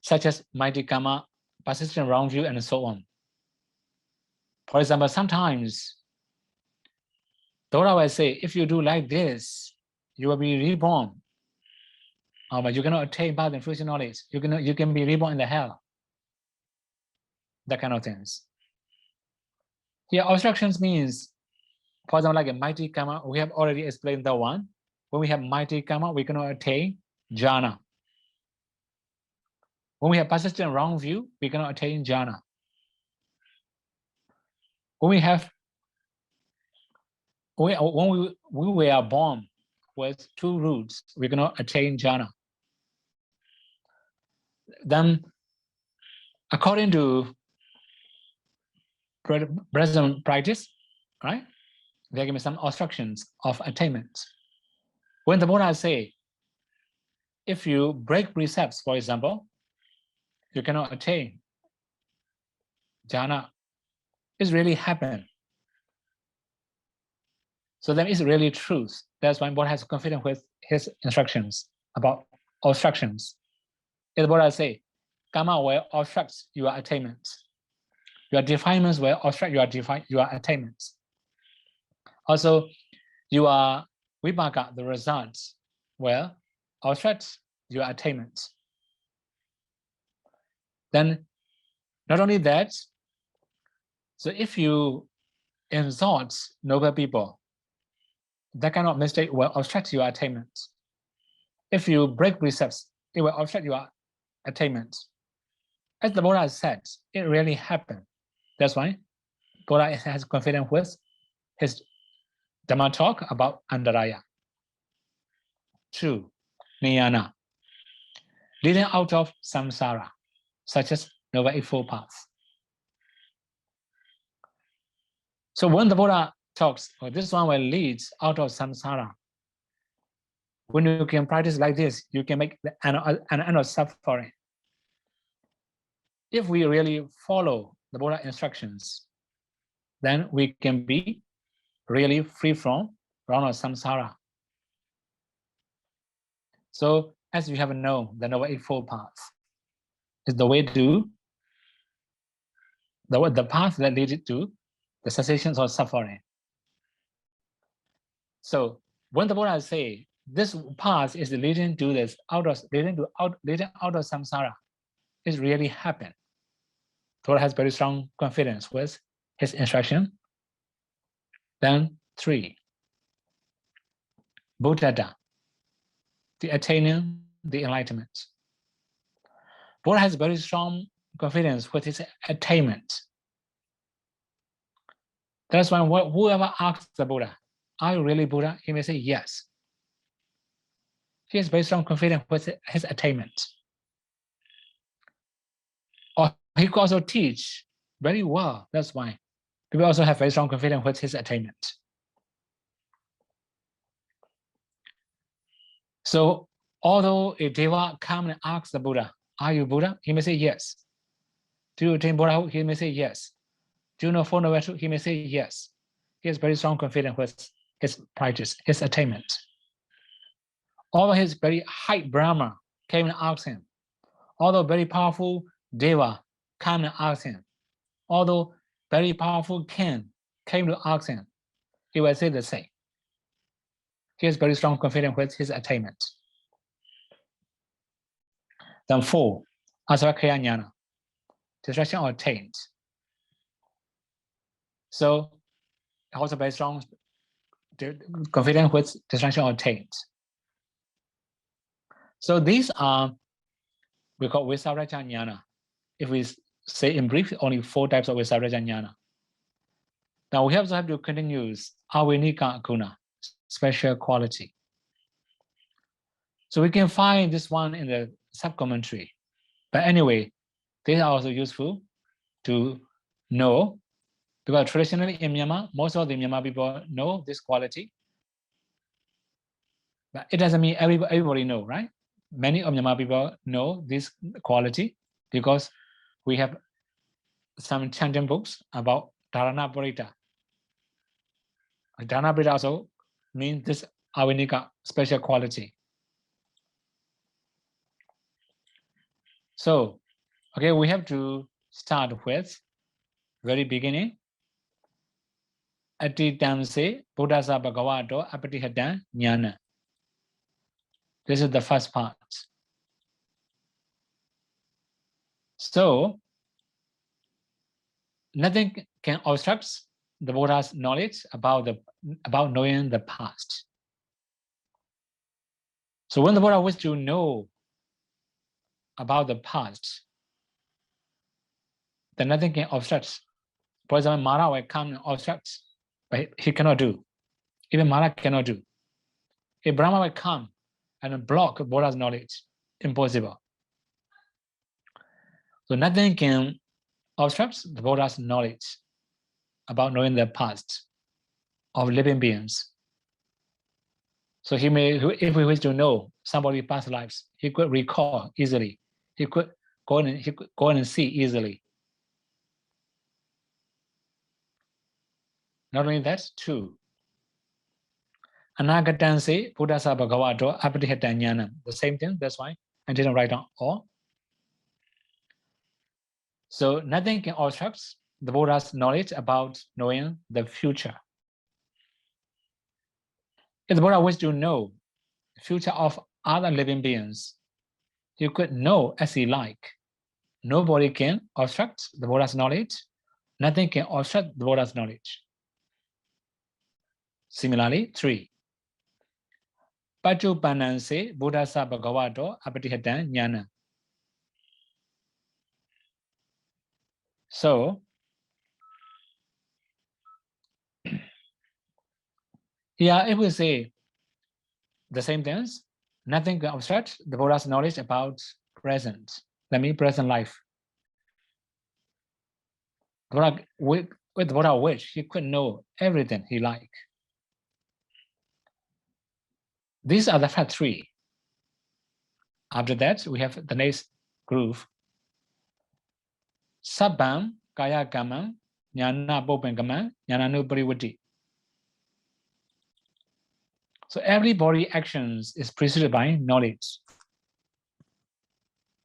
such as mighty karma, persistent wrong view, and so on. For example, sometimes the Buddha will say, if you do like this, you will be reborn. But you cannot attain path and fruition knowledge. You can be reborn in the hell. That kind of things. Here, obstructions means, for example, like a mighty karma, we have already explained that one. When we have mighty karma, we cannot attain jhana. When we have persistent wrong view, we cannot attain jhana. When we are born with two roots, we cannot attain jhana. Then, according to present practice, right? There can be some obstructions of attainment. When the Buddha say, if you break precepts, for example, you cannot attain jhana. It's really happened. So then it's really truth. That's why Buddha has confidence with his instructions about obstructions. If the Buddha say, karma will obstruct your attainment. Your defilements will obstruct your attainments. Also, your vibhagga, the results, will obstruct your attainments. Then, not only that, so if you insult noble people, that kind of mistake will obstruct your attainment. If you break precepts, it will obstruct your attainment. As the Buddha said, it really happened. That's why Buddha has confidence with his Dhamma Talk about Andaraya. 2. Niyana, leading out of samsara, such as Noble Eightfold Path. So when the Buddha talks, oh, this one will lead out of samsara. When you can practice like this, you can make an end of suffering. If we really follow the Buddha instructions, then we can be really free from round of samsara. So as you have known, the Noble Eightfold Path is the way to the path that leads to the cessation of suffering. So when the Buddha say this path is leading to this leading out of samsara, it really happened. Buddha has very strong confidence with his instruction. Then 3. Buddhata, the attaining the enlightenment. Buddha has very strong confidence with his attainment. That's why whoever asks the Buddha, are you really Buddha? He may say yes. He has very strong confidence with his attainment. Or he could also teach very well. That's why people also have very strong confidence with his attainment. So although a deva comes and asks the Buddha, are you Buddha? He may say yes. Do you attain Buddhahood? He may say yes. Do you know Four Noble Truths? He may say yes. He has very strong confidence with his practice, his attainment. Although his very high Brahma came and asked him, although very powerful Deva came and asked him, although very powerful king came to ask him, he will say the same. He has very strong confidence with his attainment. Then 4, Asavakkhaya Jnana, distraction attained. So also very strong confidence with distraction attained. So these are, we call Visaraja Jnana. If we say in brief, only 4 types of Visaraja Jnana. Now we also have to continue Avinika Guna, special quality. So we can find this one in the sub-commentary. But anyway, they are also useful to know, because traditionally in Myanmar, most of the Myanmar people know this quality. But it doesn't mean everybody know, right? Many of Myanmar people know this quality because we have some chanting books about Dharana Parita. Dharana Parita also means this Avinika special quality. So, okay, we have to start with very beginning. Atitamse Buddhasa Bhagavato Apatihata Jnana. This is the first part. So, nothing can obstruct the Buddha's knowledge about knowing the past. So when the Buddha wishes to know about the past, then nothing can obstruct. For example, Mara will come and obstruct, but he cannot do. Even Mara cannot do. If Brahma will come and block Buddha's knowledge, impossible. So nothing can obstruct the Buddha's knowledge about knowing the past. of living beings. So he may, if he wished to know somebody's past lives, he could recall easily. He could go in and see easily. Not only that, too. Anagatanse Buddhasa Bhagavato Apatihata Jnanam. The same thing, that's why I didn't write down all. So nothing can obstruct the Buddha's knowledge about knowing the future. If the Buddha wished to know the future of other living beings, he could know as he like. Nobody can obstruct the Buddha's knowledge. Nothing can obstruct the Buddha's knowledge. Similarly, 3. Pachupananse Buddhasa Bhagavato Apatihata Jnana. So, here if we say the same things, nothing can obstruct the Buddha's knowledge about present. That means present life. Buddha, with the Buddha wish, he could know everything he like. These are the first 3. After that, we have the next groove. Sabbam Kaya Kamam Jnana Bopen Kamam Jnana Nupariwati. So every body actions is preceded by knowledge,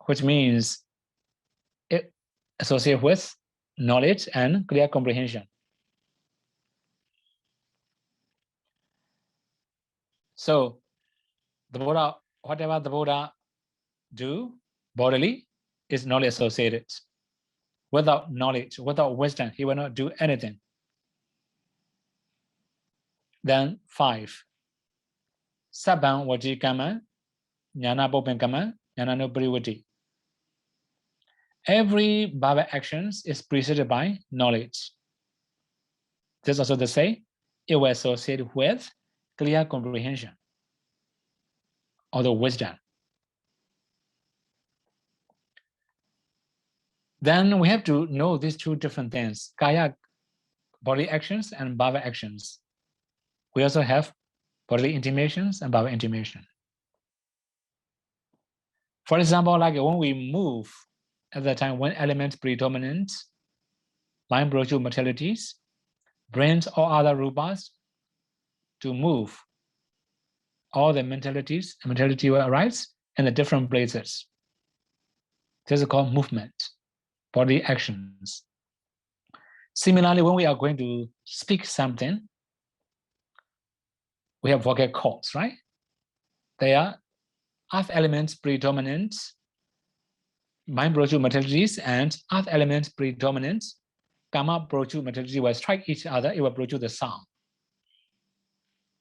which means it associates with knowledge and clear comprehension. So the Buddha, whatever the Buddha do bodily is knowledge associated. Without knowledge, without wisdom, he will not do anything. Then 5. Sabbam Vaji Kama Jnana Bopen Kama Jnana Nupariwati. Every bhava actions is preceded by knowledge. This is also to say, it will associate with clear comprehension or the wisdom. Then we have to know these 2 different things, kaya, body actions, and bhava actions. We also have bodily intimations and bhava intimation. For example, like when we move, at that time, when elements predominant, mind brochu materialities, brings all other rupas to move. All the mentalities and mentality will arise in the different places. This is called movement, body actions. Similarly, when we are going to speak something, we have vocal cords, right? They are earth elements predominant, mind brochu materialities, and earth elements predominant, kama brochu materiality will strike each other, it will produce the sound.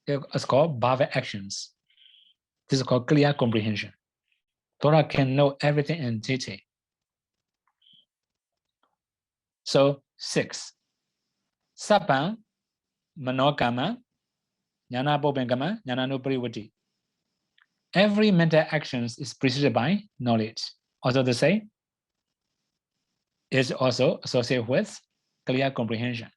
It's called bhava actions. This is called clear comprehension. Buddha can know everything in detail. So 6. Sabbam Manokama Jnana Bopenkama Jnana Nupariwati. Every mental actions is preceded by knowledge. Also to say, is also associated with clear comprehension.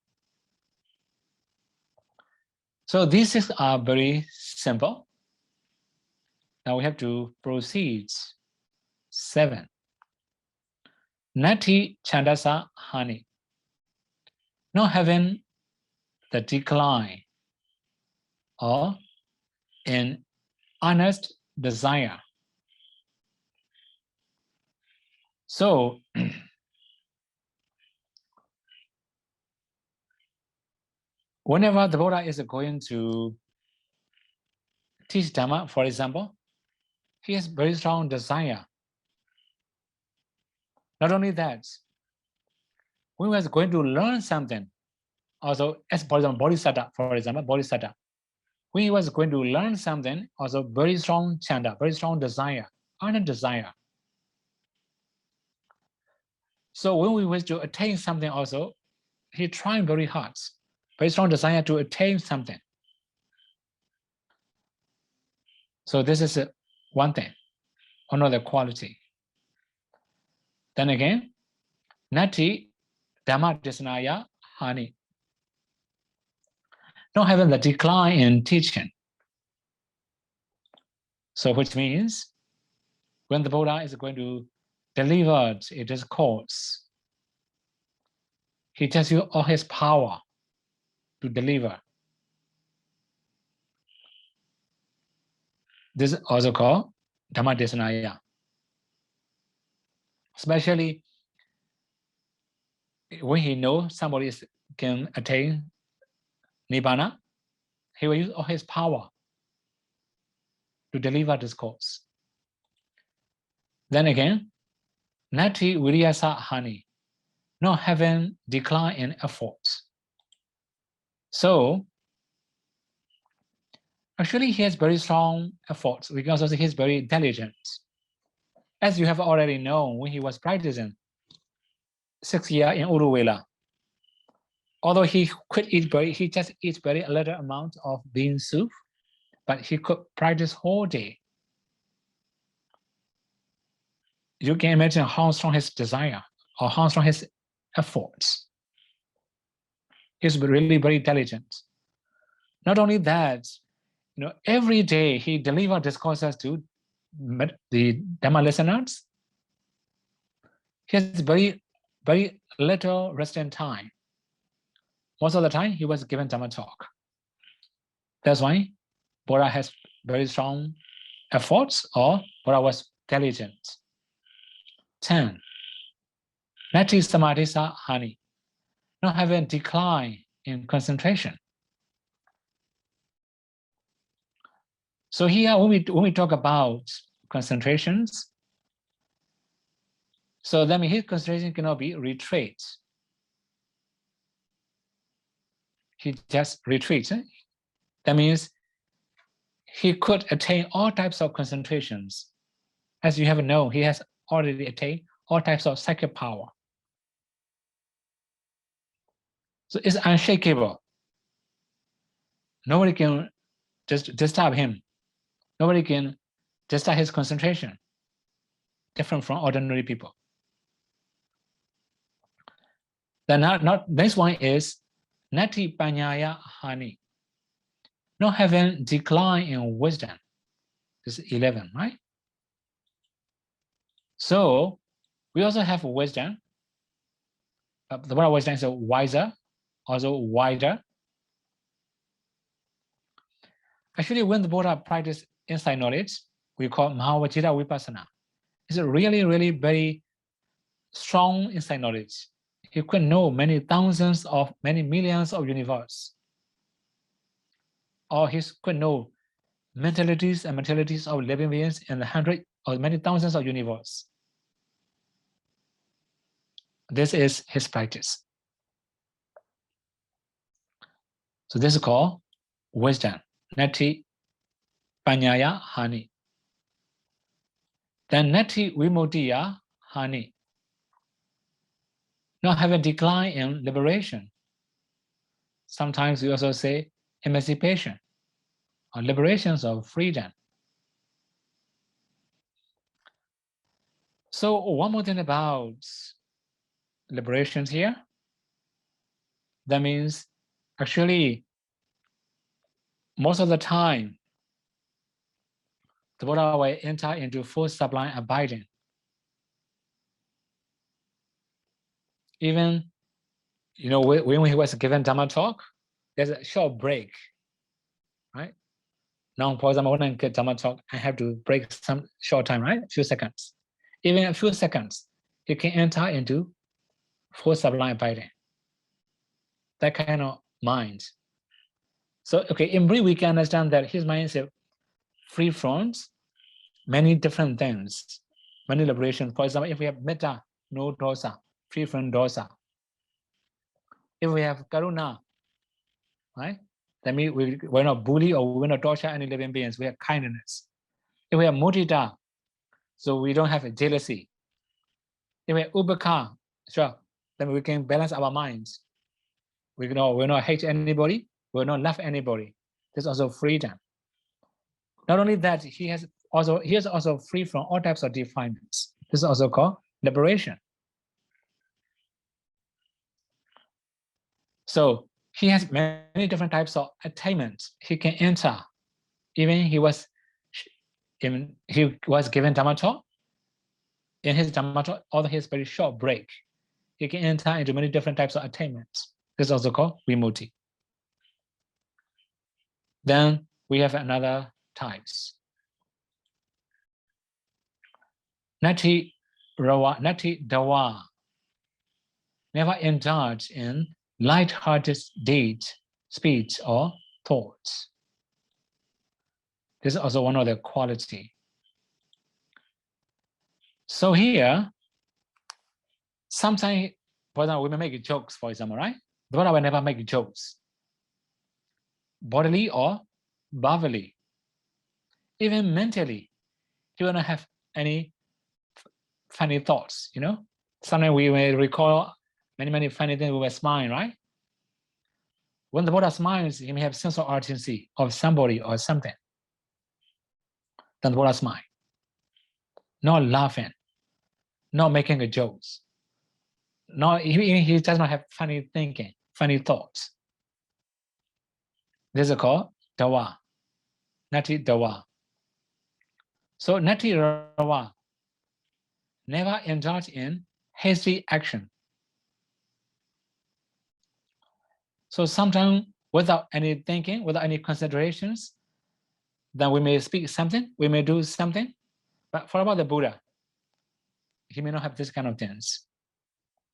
So these 6 are very simple. Now we have to proceed. 7. Nati Chandasa Hani. Not having the decline or an honest desire. So whenever the Buddha is going to teach Dhamma, for example, he has very strong desire. Not only that, when he was going to learn something, also as for example, Bodhisattva, when he was going to learn something, also very strong chanda, very strong desire, ardent desire. So when we wish to attain something also, he tried very hard, very strong desire to attain something. So this is one thing, another quality. Then again, Nati Dhamma Desanaya Hani. not having the decline in teaching. So which means when the Buddha is going to deliver a discourse, he just uses all his power to deliver. This is also called Dhamma Desanaya. Especially when he knows somebody can attain Nibbana, he will use all his power to deliver discourse. Then again, Nati Viryasa Hani, not having decline in efforts. So actually he has very strong efforts because also he's very diligent. As you have already known, when he was practicing 6 years in Uruvela, although he could eat he just eats very little amount of bean soup, but he could practice whole day. You can imagine how strong his desire or how strong his efforts. He's really very diligent. Not only that, every day he delivered discourses to the Dhamma listeners. He has very, very little resting time. Most of the time, he was given Dhamma talk. That's why Buddha has very strong efforts, or Buddha was diligent. 10. Nati Samadhisa Hani, not having decline in concentration. So here, when we talk about concentrations, so that means his concentration cannot be retreat. He just retreats. That means he could attain all types of concentrations. As you have known, he has already attained all types of psychic power. So it's unshakable. Nobody can just disturb him. Nobody can disturb his concentration, different from ordinary people. Then next one is Nati Panyaya Hani, not having decline in wisdom. This is 11, right? So we also have wisdom. The word wisdom is wiser, also wider. Actually, when the Buddha practiced insight knowledge, we call Mahavajita Vipassana. It's a really, really very strong insight knowledge. He could know many thousands of, many millions of universe. Or he could know mentalities and mentalities of living beings in the hundred or many thousands of universe. This is his practice. So this is called wisdom. Nati Panyaya Hani. Then Nati Vimodiya Hani, not having decline in liberation. Sometimes we also say emancipation or liberations of freedom. So one more thing about liberations here. That means actually most of the time the Buddha will enter into full sublime abiding. Even when he was given Dhamma talk, there's a short break, right? Now, for example, when I get Dhamma talk, I have to break some short time, right? A few seconds. Even a few seconds, you can enter into full sublime abiding. That kind of mind. So, okay, in brief, we can understand that his mind is free from many different things, many liberations. For example, if we have metta, no dosa, free from dosa. If we have karuna, right? That means we're not bully or we're not torture any living beings. We have kindness. If we have mudita, so we don't have a jealousy. If we have ubeka, sure, then we can balance our minds. We will not hate anybody. We will not love anybody. There's also freedom. Not only that, he is also free from all types of defilements. This is also called liberation. So he has many different types of attainments. He can enter. Even he was given Dhamma Talk. In his Dhamma Talk, although his very short break, he can enter into many different types of attainments. This is also called vimutti. Then we have another types. Nati rawa, nati dawa. Never indulge in light-hearted deeds, speech, or thoughts. This is also one of the quality. So here, sometimes, for example, we may make jokes, for example, right? The Buddha will never make jokes, bodily or verbally. Even mentally, he will not have any funny thoughts, you know? Sometimes we may recall many funny things with a smile, right? When the Buddha smiles, he may have sense of urgency of somebody or something. Then the Buddha smile. Not laughing, not making a jokes. He does not have funny thinking, funny thoughts. This is called dawa, nati dawa. So nati rawa, never indulge in hasty action. So sometimes without any thinking, without any considerations, then we may speak something, we may do something. But for about the Buddha, he may not have this kind of things.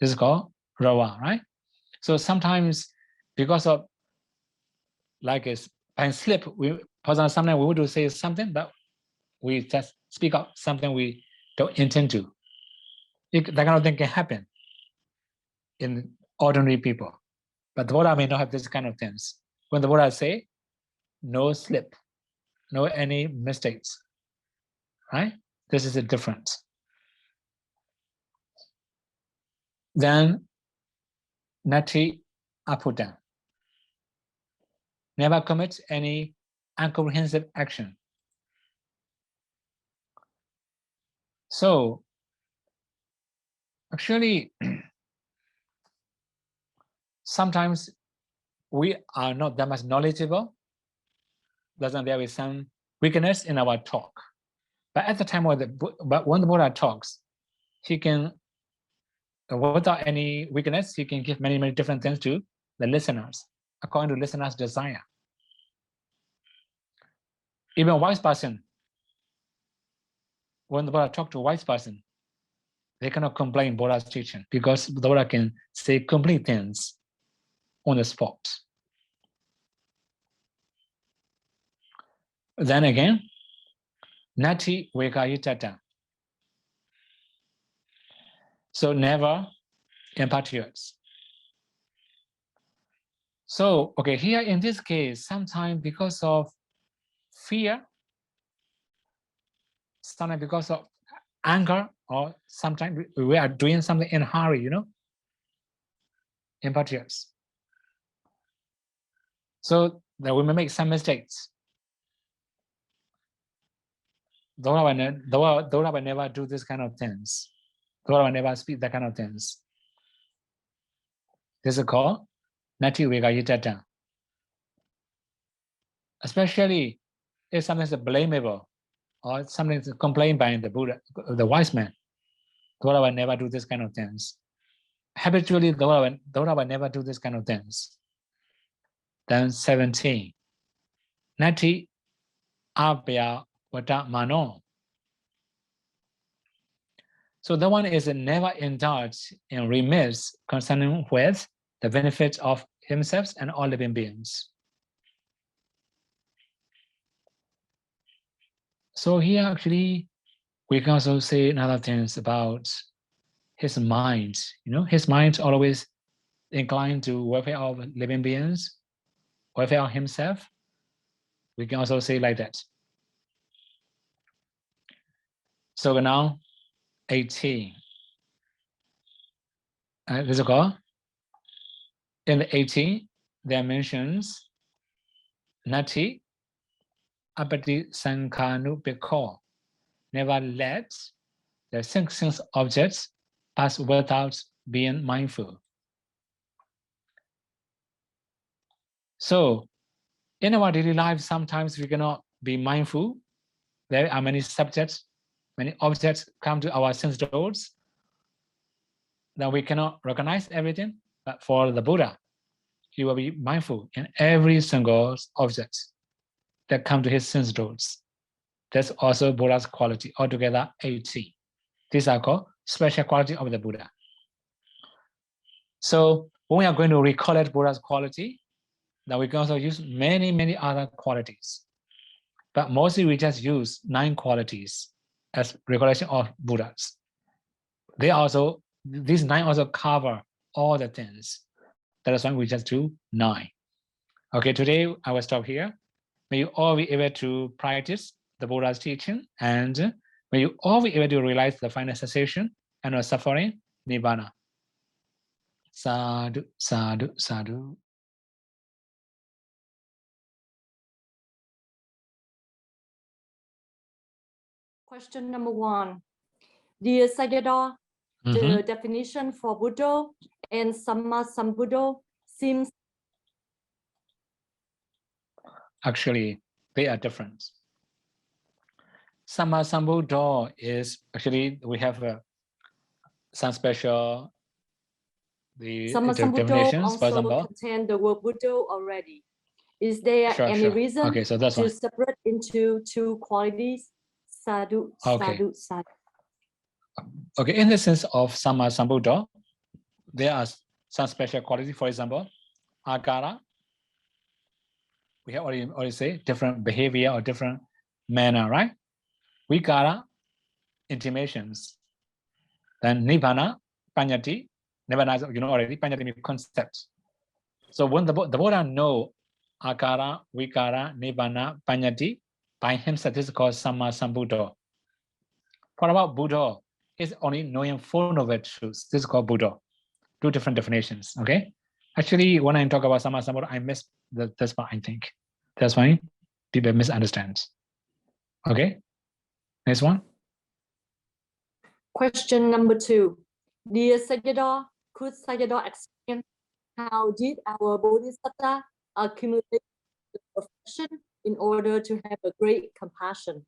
This is called rawa, right? So sometimes because of like a by slip, sometimes we want to say something, but we just speak out something we don't intend to. That kind of thing can happen in ordinary people. But the Buddha may not have this kind of things. When the Buddha say, no slip, no any mistakes, right? This is a difference. Then nati aputa, never commit any incomprehensive action. So actually, sometimes we are not that much knowledgeable. There is some weakness in our talk. But at the time when the Buddha talks, he can, without any weakness, he can give many different things to the listeners, according to listeners' desire. Even a wise person, when the Buddha talks to a wise person, they cannot complain Buddha's teaching because the Buddha can say complete things on the spot. Then again, nati vekayitata. So never impetuous. So, okay, here in this case, sometimes because of fear, sometimes because of anger, or sometimes we are doing something in a hurry, you know, impetuous. So that we may make some mistakes. The Buddha will never do this kind of things. The Buddha will never speak that kind of things. This is called nati vekayitata. Especially if something is blamable or something is complained by the Buddha, the wise man, the Buddha will never do this kind of things. Habitually, the Buddha will never do this kind of things. Then 17. Nati abhya vata mano. So the one is never indulge in remarks concerning with the benefits of himself and all living beings. So here actually, we can also say another things about his mind. You know, his mind always inclined to welfare of living beings, welfare of himself. We can also say like that. So now, 18. This is called. In the 18, there mentions nati apati sankhanupekho. Never let the sense objects pass without being mindful. So in our daily life, sometimes we cannot be mindful. There are many subjects, many objects come to our sense doors that we cannot recognize everything. But for the Buddha, he will be mindful in every single object that come to his sense doors. That's also Buddha's quality, altogether 18. These are called special quality of the Buddha. So when we are going to recollect Buddha's quality, then we can also use many, many other qualities. But mostly we just use 9 qualities as recollection of Buddhas. These 9 also cover all the things. That is why we just do 9. Okay, today I will stop here. May you all be able to practice the Buddha's teaching, and may you all be able to realize the final cessation and no suffering, Nibbana. Sadhu, sadhu, sadhu. Question number 1. Dear Sayadaw, the definition for Buddha and Sammasambuddha seems... Actually, they are different. Sammasambuddha is actually, we have some special definitions. Also for example, contain the word Buddha already. Is there any reason to separate into 2 qualities? Sadhu, sadhu, sadhu. Okay, in the sense of Sammasambuddha, there are some special qualities. For example, akara. We have already say different behavior or different manner, right? Vikara, intimations. Then nibbana, panyati. Nibbana, you know already, panyati means concept. So when the Buddha know akara, vikara, nibbana, panyati, by himself, this is called Sammasambuddha. What about Buddha? It's only knowing Four Noble Truths. This is called Buddha. 2 different definitions, okay? Actually, when I talk about Sammasambuddha, I missed this part, I think. That's why people misunderstand. Okay, next one. Question number 2. Dear Sayadaw, could Sayadaw explain how did our Bodhisattva accumulate the perfection in order to have a great compassion?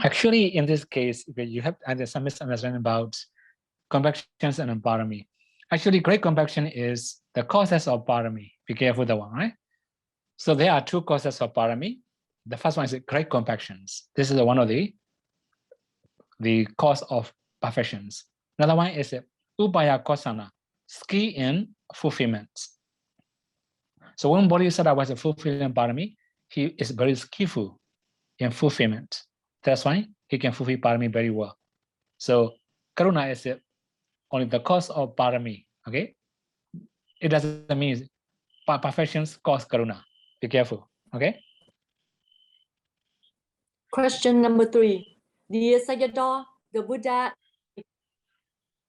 Actually, in this case, you have some misunderstanding about compactions and parami. Actually, great compaction is the causes of parami. Be careful that one, right? So there are 2 causes of parami. The first one is great compactions. This is one of the cause of perfections. Another one is upaya kosana, skill in fulfillment. So when Bodhisattva was a fulfilling parami, he is very skillful in fulfillment. That's why he can fulfill parami very well. So karuna is only the cause of parami, okay? It doesn't mean perfections cause karuna. Be careful, okay? Question number 3. Dear Sayadaw, the Buddha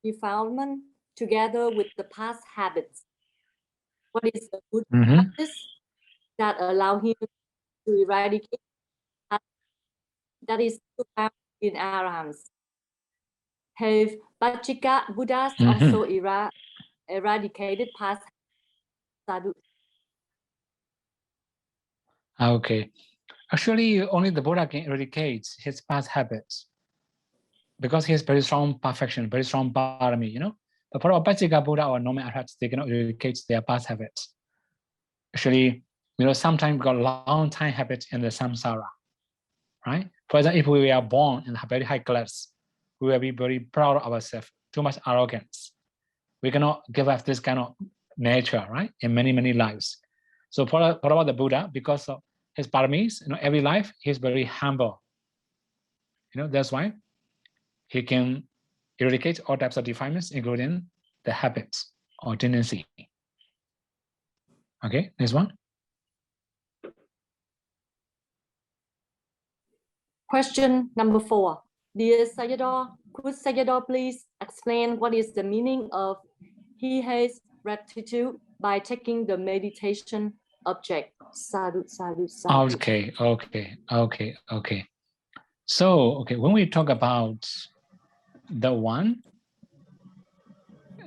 defilement together with the past habits. What is the good practice that allow him to eradicate that is found in Arahants? Have Pachika Buddhas also eradicated past sadhu? Okay. Actually, only the Buddha can eradicate his past habits because he has very strong perfection, very strong parami, you know. But for Pachika Buddha or normal arhats, they cannot eradicate their past habits. Actually, you know, sometimes we got long time habits in the samsara, right? For example, if we are born in a very high class, we will be very proud of ourselves, too much arrogance. We cannot give up this kind of nature, right? In many, many lives. So for about the Buddha, because of his paramis, you know, every life, he's very humble. You know, that's why he can eradicate all types of defilements, including the habits or tendency. Okay, next one. Question number 4. Dear Sayadaw, could Sayadaw please explain what is the meaning of he has gratitude by taking the meditation object? Sadhu, sadhu, sadhu. Okay. So, when we talk about the one,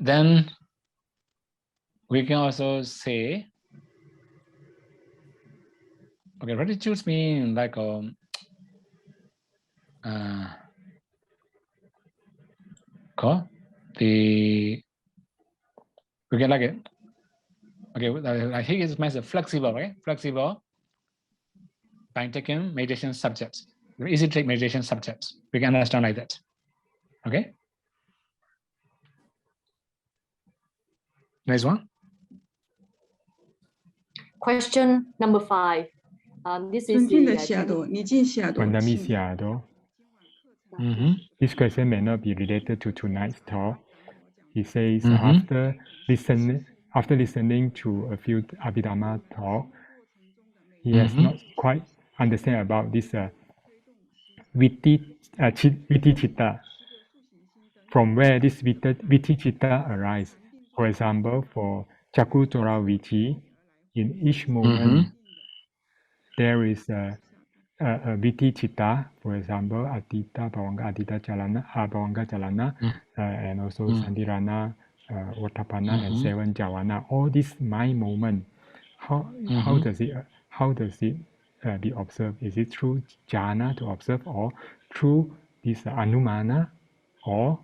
then we can also say, okay, gratitude means like we can like it. Okay, like he is means flexible, right? Flexible by taking meditation subjects. Easy to take meditation subjects. We can understand like that. Okay. Next one. Question number 5. This is This question may not be related to tonight's talk. He says after listening to a few Abhidhamma talk, he has not quite understand about this Vitti Chitta, from where this Vitti Chitta arises. For example, for Chakutora Vitti, in each moment there is a Vitti Chitta, for example, Atita, Bhavanga, Atita Chalana, Bhavanga Chalana, and also Sandirana, Ottapana, and 7 Javana. All these mind movement, how does it be observed? Is it through jhana to observe, or through this anumana, or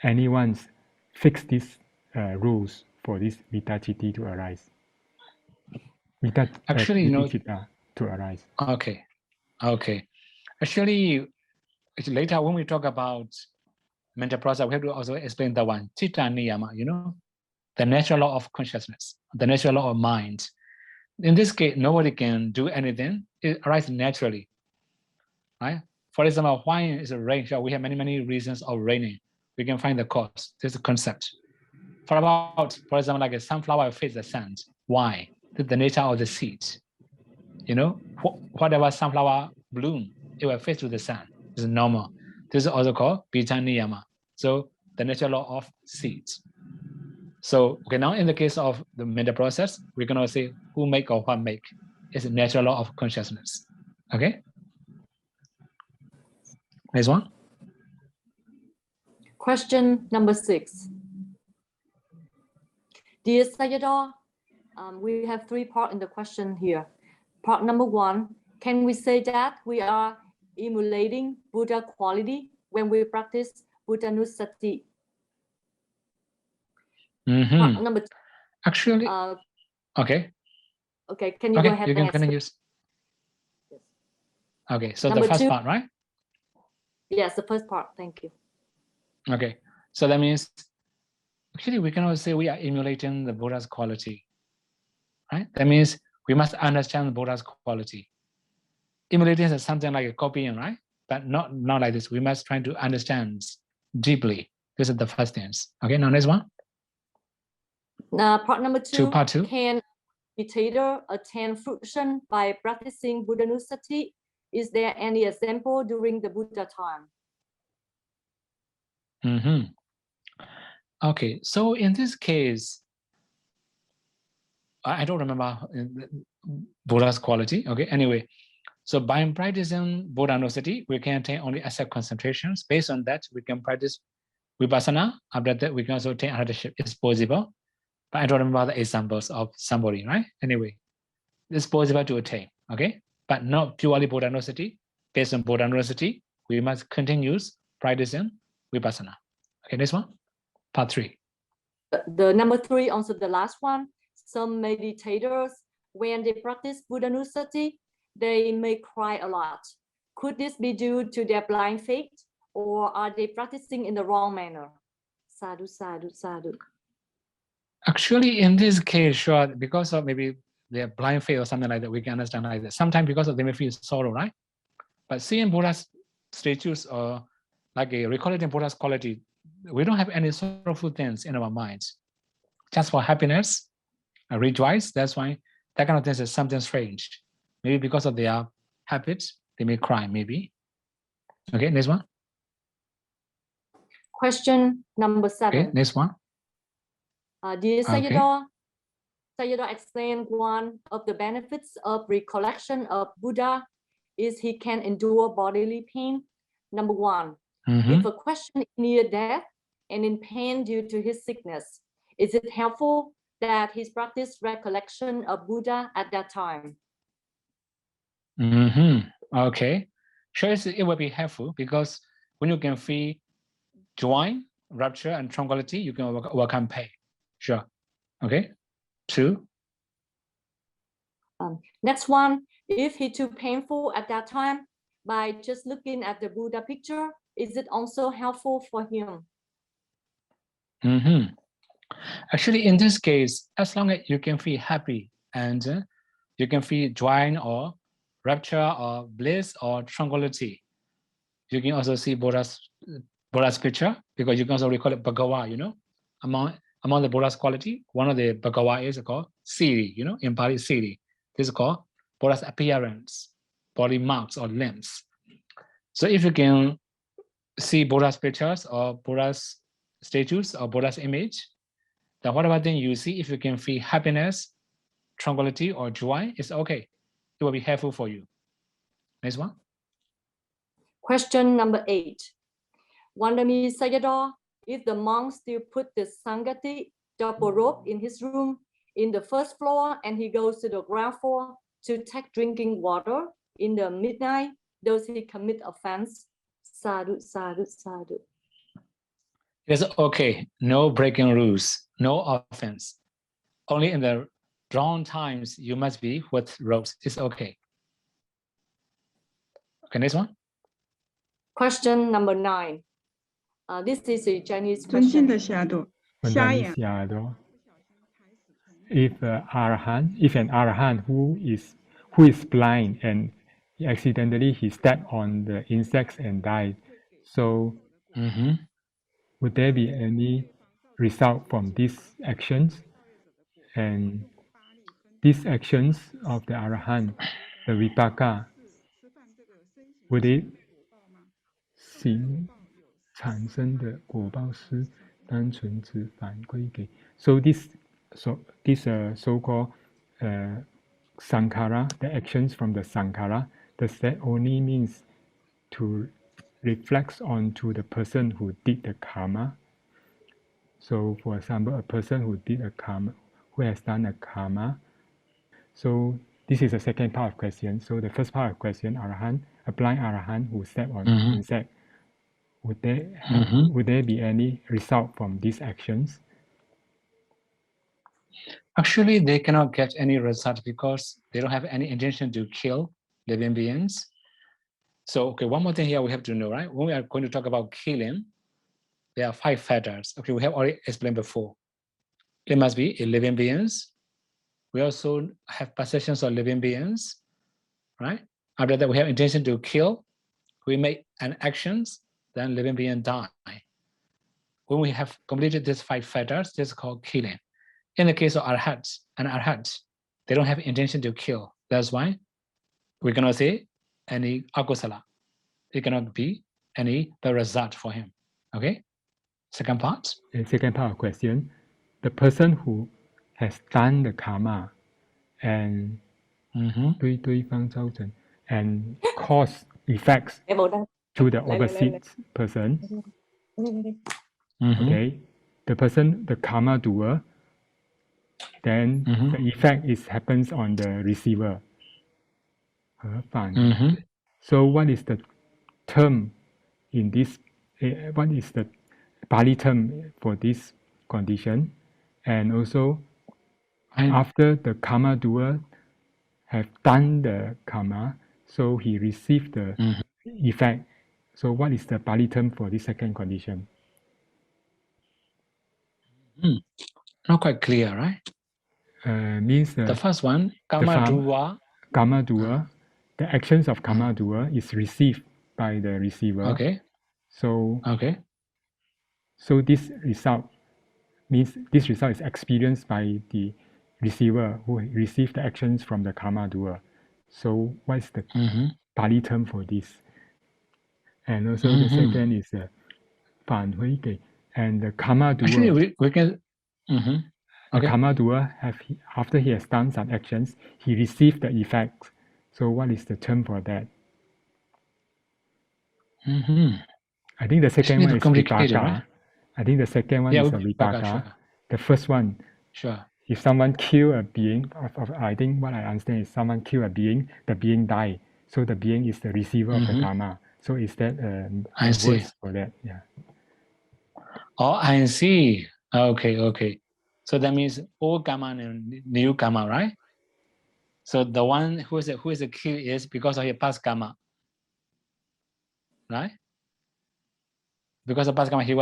anyone's fix these rules for this Vitta Chitti to arise? Actually, Chitta to arise. Okay. Actually, later when we talk about mental process, we have to also explain the one, Chitta Niyama, the natural law of consciousness, the natural law of mind. In this case, nobody can do anything. It arises naturally, right? For example, why is it rain? We have many reasons of raining. We can find the cause. This is a concept. For example, like a sunflower face the sun. Why? This is the nature of the seed. Whatever sunflower bloom, it will face to the sun. This is normal. This is also called Bija Niyama. So the natural law of seeds. So now in the case of the mental process, we can also say who make or what make. It's a natural law of consciousness. Okay. Next one. Question number 6. Dear Sayadaw, we have 3 parts in the question here. Part number 1, can we say that we are emulating Buddha quality when we practice Buddhanussati? Part number 2. Actually, okay. Okay, can you go ahead? You can continue. Yes. Okay, so Number the first 2, part, right? Yes, the first part. Thank you. Okay, so that means actually we can also say we are emulating the Buddha's quality, right? That means we must understand the Buddha's quality. Emulating is something like a copying, right? But not like this. We must try to understand deeply. This is the first thing. Okay, now next one. Part number 2. Part 2. Can meditator attain fruition by practicing Buddhanussati? Is there any example during the Buddha time? Okay, so in this case, I don't remember Buddha's quality. Okay, anyway, so by practicing Buddhanussati, we can attain only asset concentrations. Based on that, we can practice vipassana. After that, we can also attain arhatship. It's possible, but I don't remember the examples of somebody, right? Anyway, it's possible to attain, okay? But not purely Buddhanussati. Based on Buddhanussati, we must continue practicing vipassana. Okay, this one, part 3. The number 3, also the last one. Some meditators, when they practice Buddhanussati, they may cry a lot. Could this be due to their blind faith, or are they practicing in the wrong manner? Sadhu, sadhu, sadhu. Actually, in this case, sure, because of maybe their blind faith or something like that, we can understand like that. Sometimes because of they may feel sorrow, right? But seeing Buddha's statues or like a recollecting Buddha's quality, we don't have any sorrowful things in our minds. Just for happiness, rejoice. That's why that kind of thing is something strange. Maybe because of their habits, they may cry, maybe. Okay, next one. Question number 7. Okay, next one. Dear Sayadaw, Sayadaw explained one of the benefits of recollection of Buddha is he can endure bodily pain. Number 1, if a question is near death and in pain due to his sickness, is it helpful that he practiced recollection of Buddha at that time. Okay. Sure, it will be helpful because when you can feel joy, rapture, and tranquility, you can overcome pain. Sure. Okay. 2. Next one, if he too painful at that time, by just looking at the Buddha picture, is it also helpful for him? Actually, in this case, as long as you can feel happy and you can feel joy or rapture or bliss or tranquility, you can also see Buddha's picture because you can also recall it Bhagawa, among the Buddha's quality, one of the Bhagawa is called Siddhi, in Pali Siddhi. This is called Buddha's appearance, body marks or limbs. So if you can see Buddha's pictures or Buddha's statues or Buddha's image, then whatever thing you see, if you can feel happiness, tranquility, or joy, it's okay. It will be helpful for you. Next one. Question number 8. Wandami Sayadaw, if the monk still put the Sangati double rope in his room in the first floor and he goes to the ground floor to take drinking water in the midnight, does he commit offense? Sadhu, sadhu, sadhu. It's okay. No breaking rules, no offense. Only in the wrong times you must be with ropes. It's okay. Okay, next one. Question number 9. This is a Chinese 尊敬 question. 的霞朵， When 瞎 that 眼 is Yado, if an arahant who is blind and accidentally he stepped on the insects and died, so would there be any result from these actions? And these actions of the arahant, the vipaka, would it 产生的果报是单纯只反归给 so this so-called sankhara, the actions from the sankhara, does that only means to reflect onto the person who did the karma? So for example, a person who did a karma, who has done a karma. So this is the second part of question. So the first part of question, arahant, a blind arahant who stepped on insect, would there be any result from these actions? Actually, they cannot get any result because they don't have any intention to kill living beings. So, okay, one more thing here we have to know, right? When we are going to talk about killing, there are 5 factors. Okay, we have already explained before. It must be a living beings. We also have possessions of living beings, right? After that, we have intention to kill. We make an actions, then living being die. When we have completed these 5 factors, this is called killing. In the case of arhats, they don't have intention to kill. That's why we cannot say any akusala. It cannot be any the result for him. Okay? Second part. The second part of question, the person who has done the karma and 对对方造成 and cause effects to the opposite person. Okay, the person, the karma doer, then the effect happens on the receiver. So what is the term in this? What is the Pali term for this condition? And also, after the karma doer have done the karma, so he received the effect. So what is the Pali term for this second condition? Not quite clear, right? Means the first one, karma doer, the actions of karma doer is received by the receiver. Okay. So this result means this result is experienced by the receiver who received the actions from the karma doer. So what is the Pali term for this? And also the second is 返回给 and the karma doer. Actually, we can. The karma doer after he has done some actions, he received the effects. So what is the term for that? I think the second one is vipaka. Right? I think the second one is a vipaka. Sure. The first one, if someone kill a being, I think what I understand is someone kill a being, the being die. So the being is the receiver of the karma. So is that I see. words for that? Yeah. Oh, I see. Okay. So that means old karma and new karma, right? So the one who is a kill is because of your past karma, right? Because of past karma, he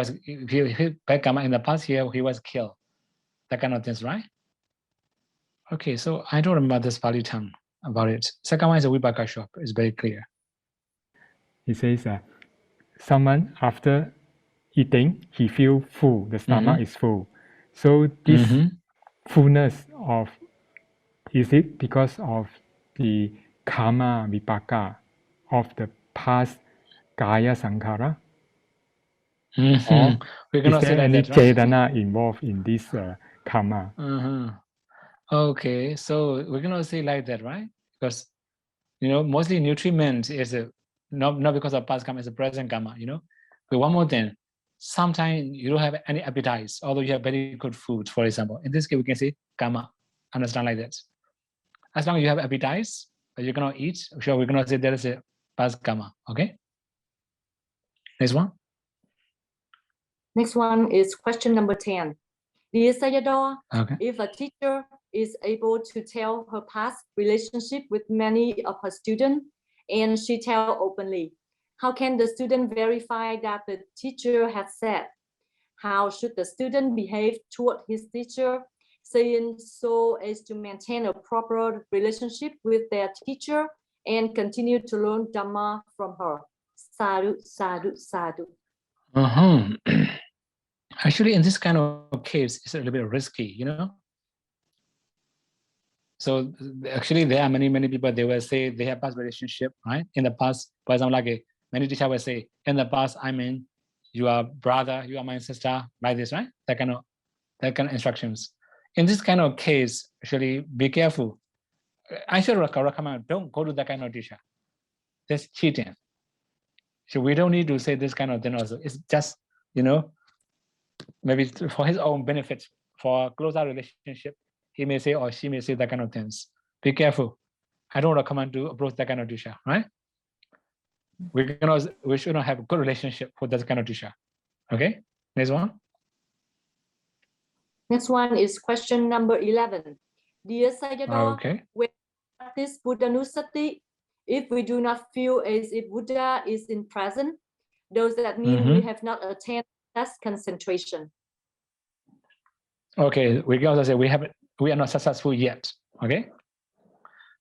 bad karma in the past year, he was killed. That kind of things, right? Okay, so I don't remember this Pali term about it. Second one is a Vibhaka shop. It's very clear. He says, someone after eating, he feel full. The stomach is full. So this fullness of, is it because of the karma vipaka of the past kaya sankhara? Or we cannot is there say like any that, right? chetana involved in this karma? Okay, so we cannot say like that, right? Because mostly nutriment is not because of past karma, it's a present karma. But one more thing, sometimes you don't have any appetites, although you have very good food, for example. In this case, we can say karma. Understand like that. As long as you have appetites, but you cannot eat, sure, we cannot say there is a past karma. Okay. Next one. Next one is question number 10. Dear Sayadaw, okay. If a teacher is able to tell her past relationship with many of her students and she tells openly, how can the student verify that the teacher has said? How should the student behave toward his teacher, saying so as to maintain a proper relationship with their teacher and continue to learn Dhamma from her? Sadhu, sadhu, sadhu. Actually, in this kind of case, it's a little bit risky, So actually, there are many people, they will say they have past relationship, right? In the past, for example, like many teachers will say, in the past, you are brother, you are my sister, like this, right? That kind of instructions. In this kind of case, actually, be careful. I should recommend, don't go to that kind of teacher. That's cheating. So we don't need to say this kind of thing also. It's just, maybe for his own benefit, for closer relationship, he may say or she may say that kind of things. Be careful. I don't recommend to approach that kind of teacher, right? We should not have a good relationship with that kind of teacher. Okay, next one. Next one is question number 11. Dear Sayadaw, okay. When we practice Buddhanusati, if we do not feel as if Buddha is in present, does that mean we have not attained that concentration? Okay, we can also say we are not successful yet. Okay.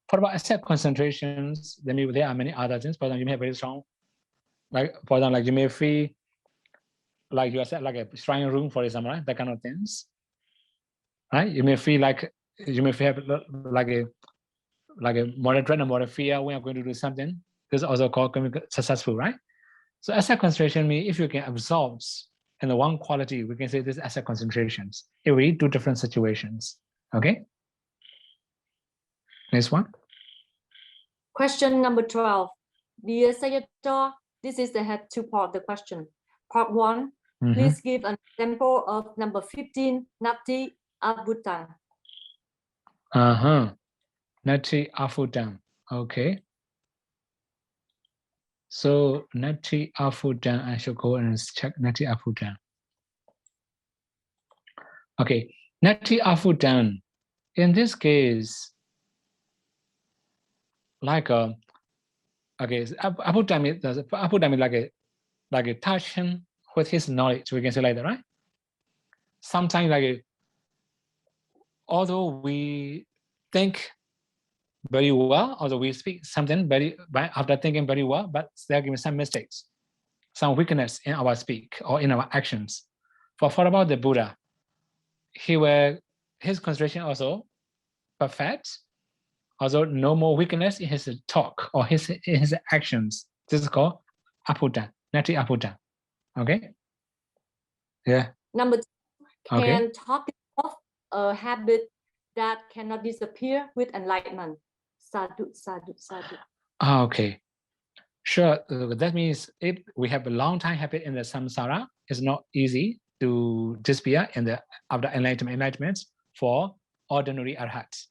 For about asset concentrations, then there are many other things. For example, you may have very strong, like for example, like you may feel like you are set like a shrine room, for example, right? That kind of things. Right? You may feel like like a moderate dread and moderate fear when you're going to do something. This is also called successful, right? So asset concentration means if you can absorb in the one quality, we can say this asset concentrations. If we do different situations. Okay. Next one. Question number 12. Dear Sayadaw, this is the head two part of the question. Part 1, please give an example of number 15, Nati Abhutan. Nati Afudan. Okay. So Nati Afudan, I should go and check Nati Afudan. Okay, Nati Afudan. In this case, like okay, Afudan is like a touching with his knowledge. We can say like that, right? Sometimes although we think very well, although we speak something after thinking very well, but there are some mistakes, some weakness in our speak or in our actions. For about the Buddha, his concentration also perfect, although no more weakness in his talk or in his actions. This is called Aputa, Nati Aputa. Okay? Yeah. Number 2, okay. Can talk off a habit that cannot disappear with enlightenment. Sadhu, sadhu, sadhu. Okay. Sure. That means if we have a long time habit in the samsara, it's not easy to disappear after enlightenment for ordinary arhat.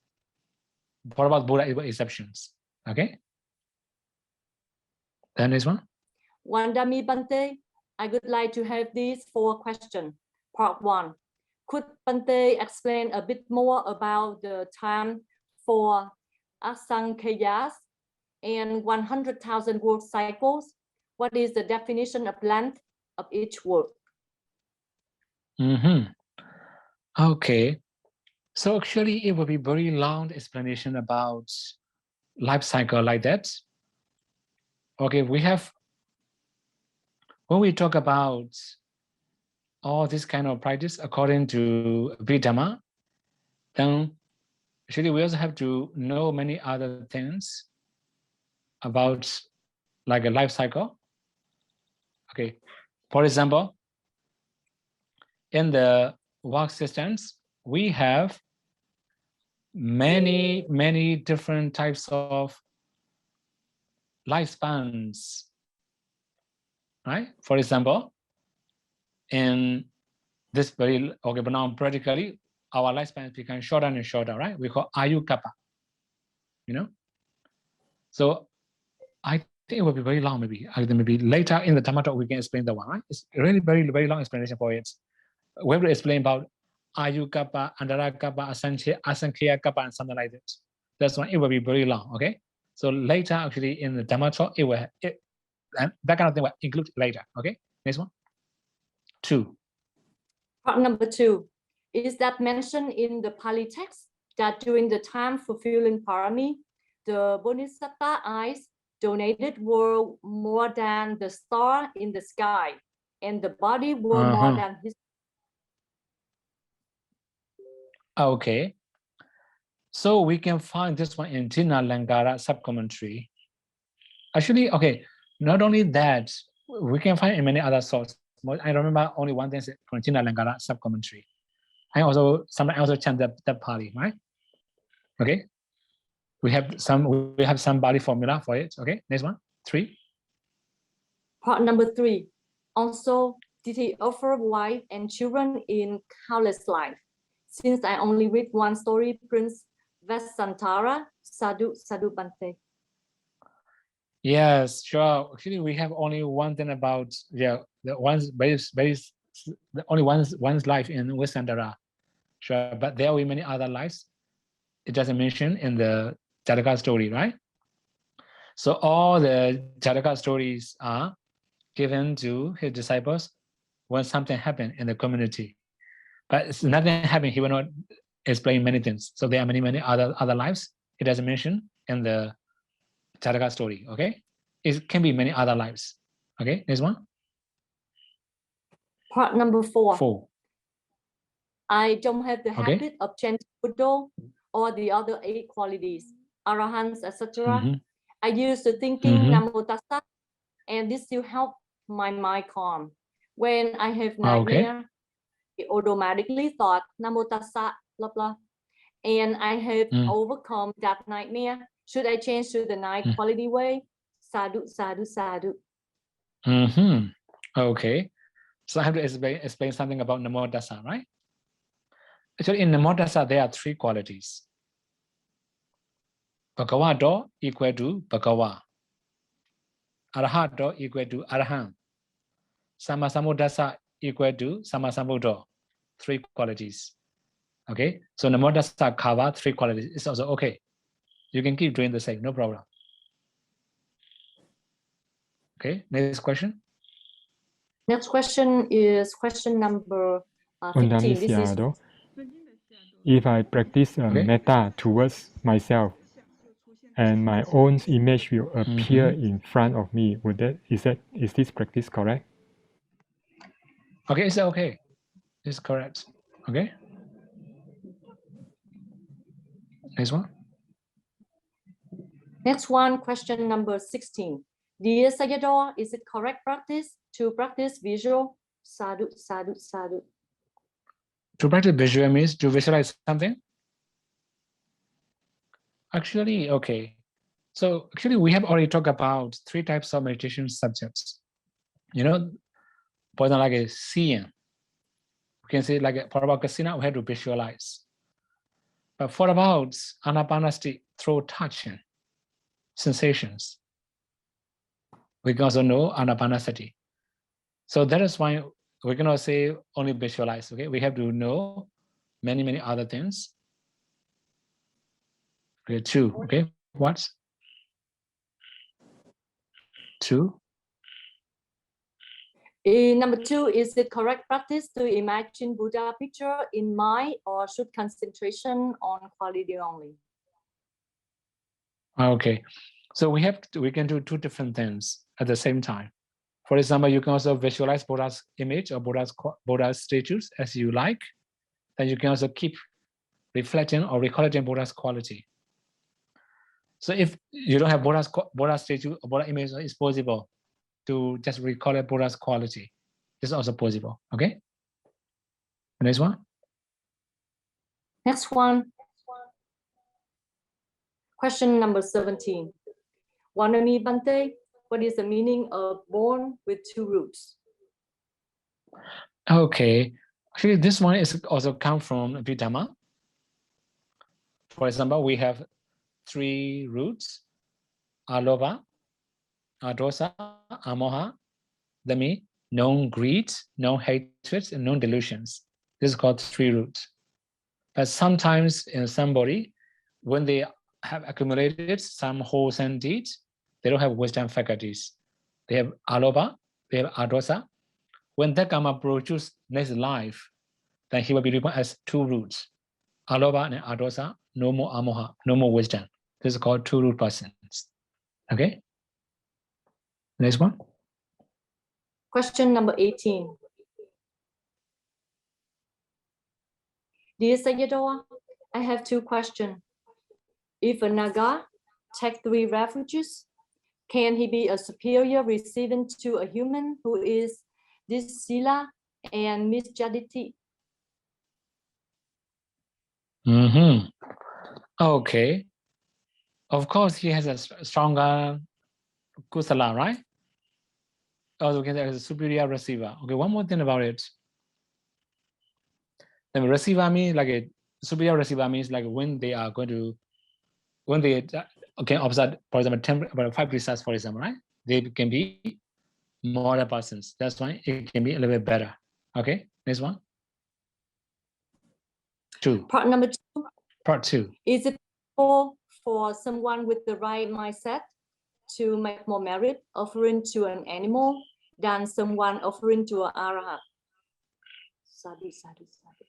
What about Buddha exceptions? Okay. Then this one. Wandami Bante, I would like to have these 4 questions. Part 1. Could Bante explain a bit more about the time for asankhayas and 100,000 world cycles? What is the definition of length of each word? Okay. So actually, it will be very long explanation about life cycle like that. Okay, when we talk about all this kind of practice according to Visuddhimagga, then actually we also have to know many other things about like a life cycle. Okay, for example, in the work systems, we have many different types of lifespans, right? For example, in this very, okay, but now practically our lifespans become shorter and shorter, right? We call Ayu Kappa, you know? So I think it will be very long, maybe later in the Dhamma Talk we can explain the one, right? It's really very long explanation for it. We have to explain about Ayu Kappa, Andara Kappa, Asankhya Kappa, and something like that. That's one, it will be very long, okay? So later, actually, in the Dhamma Talk, and that kind of thing will include later, okay? Next one. 2. Part number 2. Is that mentioned in the Pali text that during the time fulfilling parami, the Bodhisattva eyes donated were more than the star in the sky, and the body were more than his. Okay. So we can find this one in Tina Langara sub-commentary. Actually, okay, not only that, we can find in many other sources. I remember only one thing from Tina Langara sub-commentary. I also chant that Pali, right? Okay. We have some Pali formula for it. Okay, next one. 3. Part number 3. Also, did he offer wife and children in countless life? Since I only read one story, Prince Vesantara, Sadhu Bante. Yes, sure. Actually, we have only one thing about the only one's life in Vesantara. Sure, but there will be many other lives. It doesn't mention in the Jataka story, right? So all the Jataka stories are given to his disciples when something happened in the community. But if nothing happened, he will not explain many things. So there are many other lives. It doesn't mention in the Jataka story, okay? It can be many other lives. Okay, next one. Part number 4. 4. I don't have the habit of chanting Buddha or the other 8 qualities, Arahants, etc. I used to thinking Namo Tassa, and this will help my mind calm. When I have nightmare, I automatically thought Namo Tassa, blah blah, and I have overcome that nightmare. Should I change to the 9 quality way? Sadhu, sadhu, sadhu. Okay. So I have to explain something about Namo Tassa, right? Actually, in Namo Tassa, there are 3 qualities. Bhagavato equal to Bhagava. Arahato equal to Arahant. Sammasambuddhassa equal to Sammasambuddha. 3 qualities. Okay, so Namo Tassa cover 3 qualities. It's also okay. You can keep doing the same, no problem. Okay, next question. Next question is question number 15. This is if I practice metta towards myself, and my own image will appear in front of me, is this practice correct? Okay, it's okay. It's correct. Okay. Next one. Next one, question number 16. Dear Sayadaw, is it correct practice to practice visual? Sadhu, sadhu, sadhu. To practice visual means to visualize something? Actually, okay. So actually, we have already talked about 3 types of meditation subjects. You know, for example, like a seeing. We can say like for about kasina, we have to visualize. But what about anapanasati through touching sensations? We can also know anapanasati. So that is why we cannot say only visualize. Okay, we have to know many other things. Okay, 2. Okay, what? 2. Number 2, is it correct practice to imagine Buddha picture in mind, or should concentration on quality only? Okay, so we can do 2 different things at the same time. For example, you can also visualize Buddha's image or Buddha's statues as you like. Then you can also keep reflecting or recollecting Buddha's quality. So if you don't have Buddha's statue or Buddha image, it's possible to just recollect Buddha's quality. It's also possible. Okay. Next one. Next one. Question number 17. Wanami Bante, what is the meaning of born with 2 roots? Okay. Actually, this one is also come from Visuddhimagga. For example, we have 3 roots: alobha, adosa, amoha. That means known greed, known hatred, and known delusions. This is called 3 roots. But sometimes in somebody, when they have accumulated some wholesome deeds, they don't have wisdom faculties. They have alobha, they have adosa. When that karma produces next life, then he will be reborn as 2 roots: alobha and adosa, no more amoha, no more wisdom. This is called 2 root persons. Okay. Next one. Question number 18. Dear Sayadaw, I have 2 questions. If a Naga takes 3 refuges, can he be a superior receiving to a human who is this sila and misjaditi? Okay. Of course, he has a stronger kusala, right? Also, we can say as a superior receiver. Okay, one more thing about it. The receiver means like a superior receiver means like when they are going to, when they can observe, for example, about 5 results, for example, right? They can be more persons. That's why it can be a little bit better. Okay, next one. 2. Part number 2. Part 2. Is it possible for someone with the right mindset to make more merit offering to an animal than someone offering to an arahat? Sadhu, sadhu, sadhu.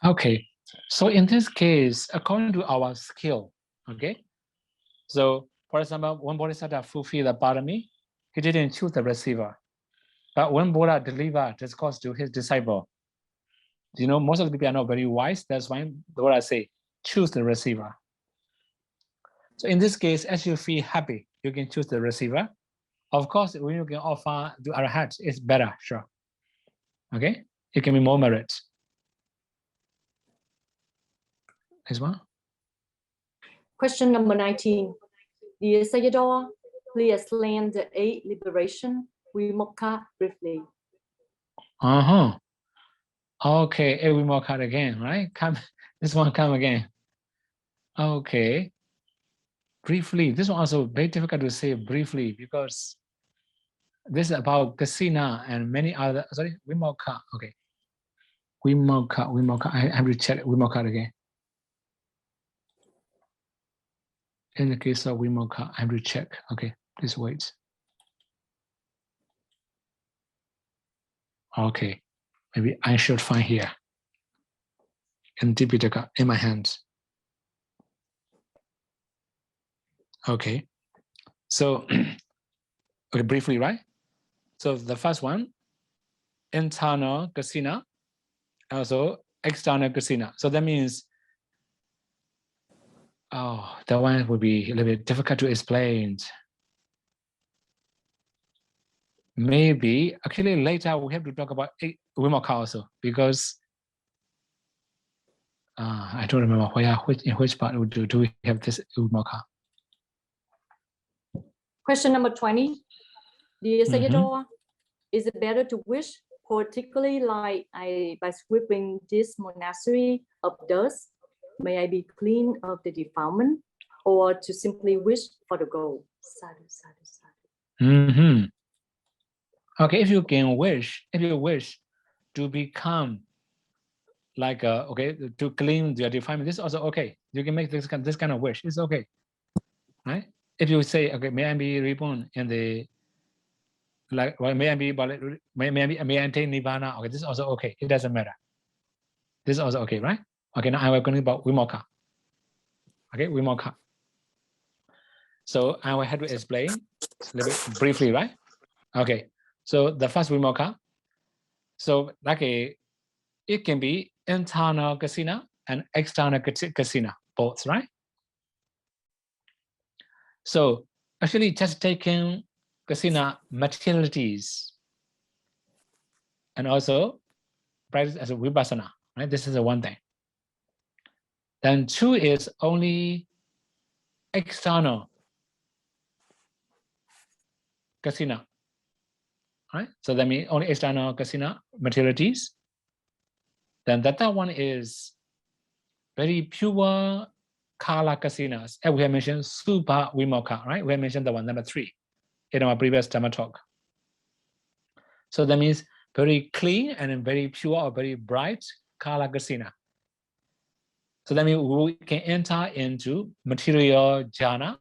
Okay, so in this case, according to our skill, okay, so for example, when Bodhisattva fulfilled the parami, he didn't choose the receiver. But when Buddha delivered this course to his disciple, you know, most of the people are not very wise. That's why the Buddha say, choose the receiver. So in this case, as you feel happy, you can choose the receiver. Of course, when you can offer to arahat, it's better, sure. Okay, it can be more merit. Next one. Question number 19. Dear Sayadaw, please explain the 8 liberation Vimokha briefly. Okay, every more card again, right? Come, this one come again. Okay. Briefly, this one also very difficult to say briefly because this is about Kasina and many other, sorry, Vimokha, okay. Vimokha, I have to check Vimokha again. In the case of Vimokha, I have to check, okay, please wait. Okay, maybe I should find here in Tipitaka in my hands. Okay, so okay, briefly, right? So the first one, internal kasina, also external kasina. So that means, oh, that one would be a little bit difficult to explain. Maybe actually later we have to talk about Vimokha also because I don't remember in which part do we have this Vimokha. Question number 20. Dear Sayadaw, is it better to wish, particularly like by sweeping this monastery of dust, may I be clean of the defilement, or to simply wish for the goal. Sadhu, sadhu, sadhu. Okay, if you wish to become like okay, to clean your defilement, this is also okay. You can make this kind of wish. It's okay, right? If you say, okay, may I be reborn in the like, well, may I attain nibbana? Okay, this is also okay. It doesn't matter. This is also okay, right? Okay, now I'm going about vimokkha. Okay, vimokkha. So I will have to explain a little bit briefly, right? Okay, so the first vimokkha. So like it can be internal kasina and external kasina, both, right? So actually just taking kasina materialities and also practice as a vipassana, right? This is the one thing. Then two is only external kasina, right? So that means only external kasina materialities. Then the third one is very pure kala kasinas. And we have mentioned super vimokkha, right? We have mentioned the one number 3 in our previous Dhamma talk. So that means very clean and very pure or very bright kala kasina. So that means we can enter into material jhana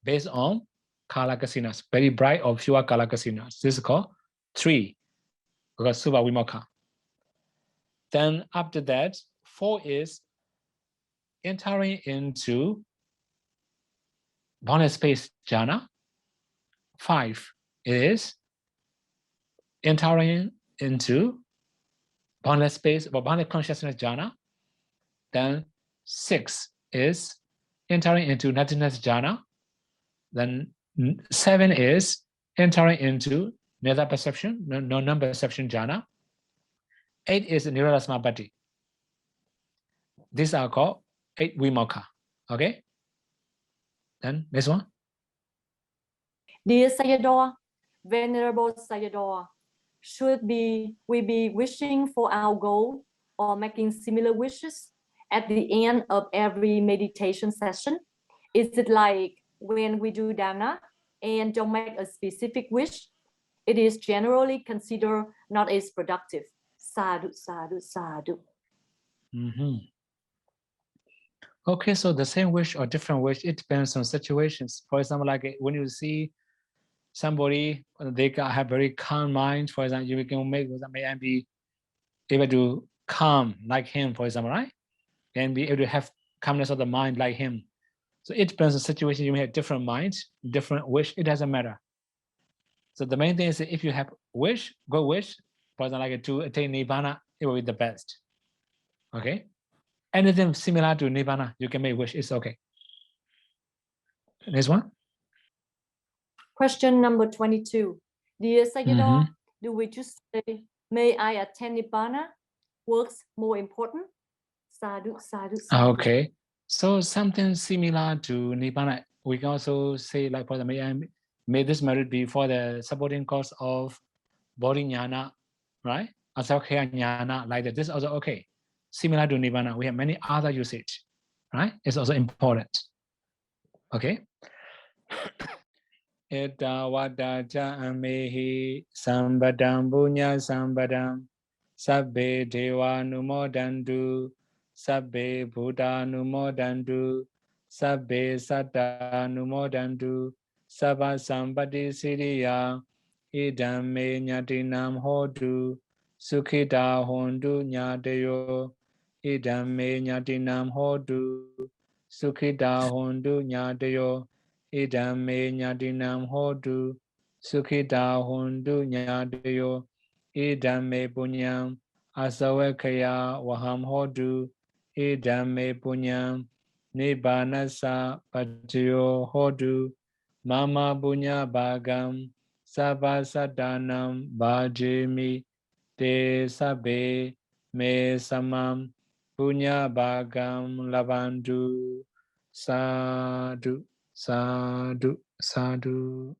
based on kala kasinas, very bright or pure kala kasinas. This is called 3, because super vimokkha. Then after that, 4 is entering into boundless space jhana. 5 is entering into boundless space or boundless consciousness jhana. Then 6 is entering into nothingness jhana. Then 7 is entering into neither perception, no non-perception jhana. 8 is nirodha samapatti. These are called 8 vimokkha. Okay? Then this one. Dear Sayadaw, Venerable Sayadaw, should we be wishing for our goal or making similar wishes at the end of every meditation session? Is it like when we do dana and don't make a specific wish, it is generally considered not as productive? Sadhu, sadhu, sadhu. Okay, so the same wish or different wish, it depends on situations. For example, like when you see somebody, they have very calm mind, for example, you can make, may I be able to calm like him, for example, right? And be able to have calmness of the mind like him. So it depends on the situation. You may have different minds, different wish, it doesn't matter. So the main thing is if you have wish, good wish, for example, like to attain nibbana, it will be the best. Okay? Anything similar to nibbana, you can make wish, it's okay. Next one. Question number 22. Dear Sayadaw, do we just say, may I attain nibbana? Works more important? Sadhu, sadhu, sadhu. Okay. So something similar to nibbana, we can also say, like, for example, may this merit be for the supporting cause of body jnana, right? Asakya jnana, like that. This is also okay. Similar to nibbana, we have many other usage, right? It's also important. Okay. Etta vada cha amehi sambadam punya sambadam sabbe deva numodantu sabbe buddha numodantu sabbe satta numodantu sabba sampatti siriya idam me nyatinam hotu sukhita hontu nyatayo idam me nyatinam hotu sukhita hontu nyatayo idam me nyatinam hotu sukhita hontu nyatayo idam me punyam asawakaya waham hotu idam me punyam nibbanasa patiyo hotu mama punya bhagam sabba sadanam bhajemi te sabbe me samam punya bhagam labantu. Sadhu, sadhu, sadhu.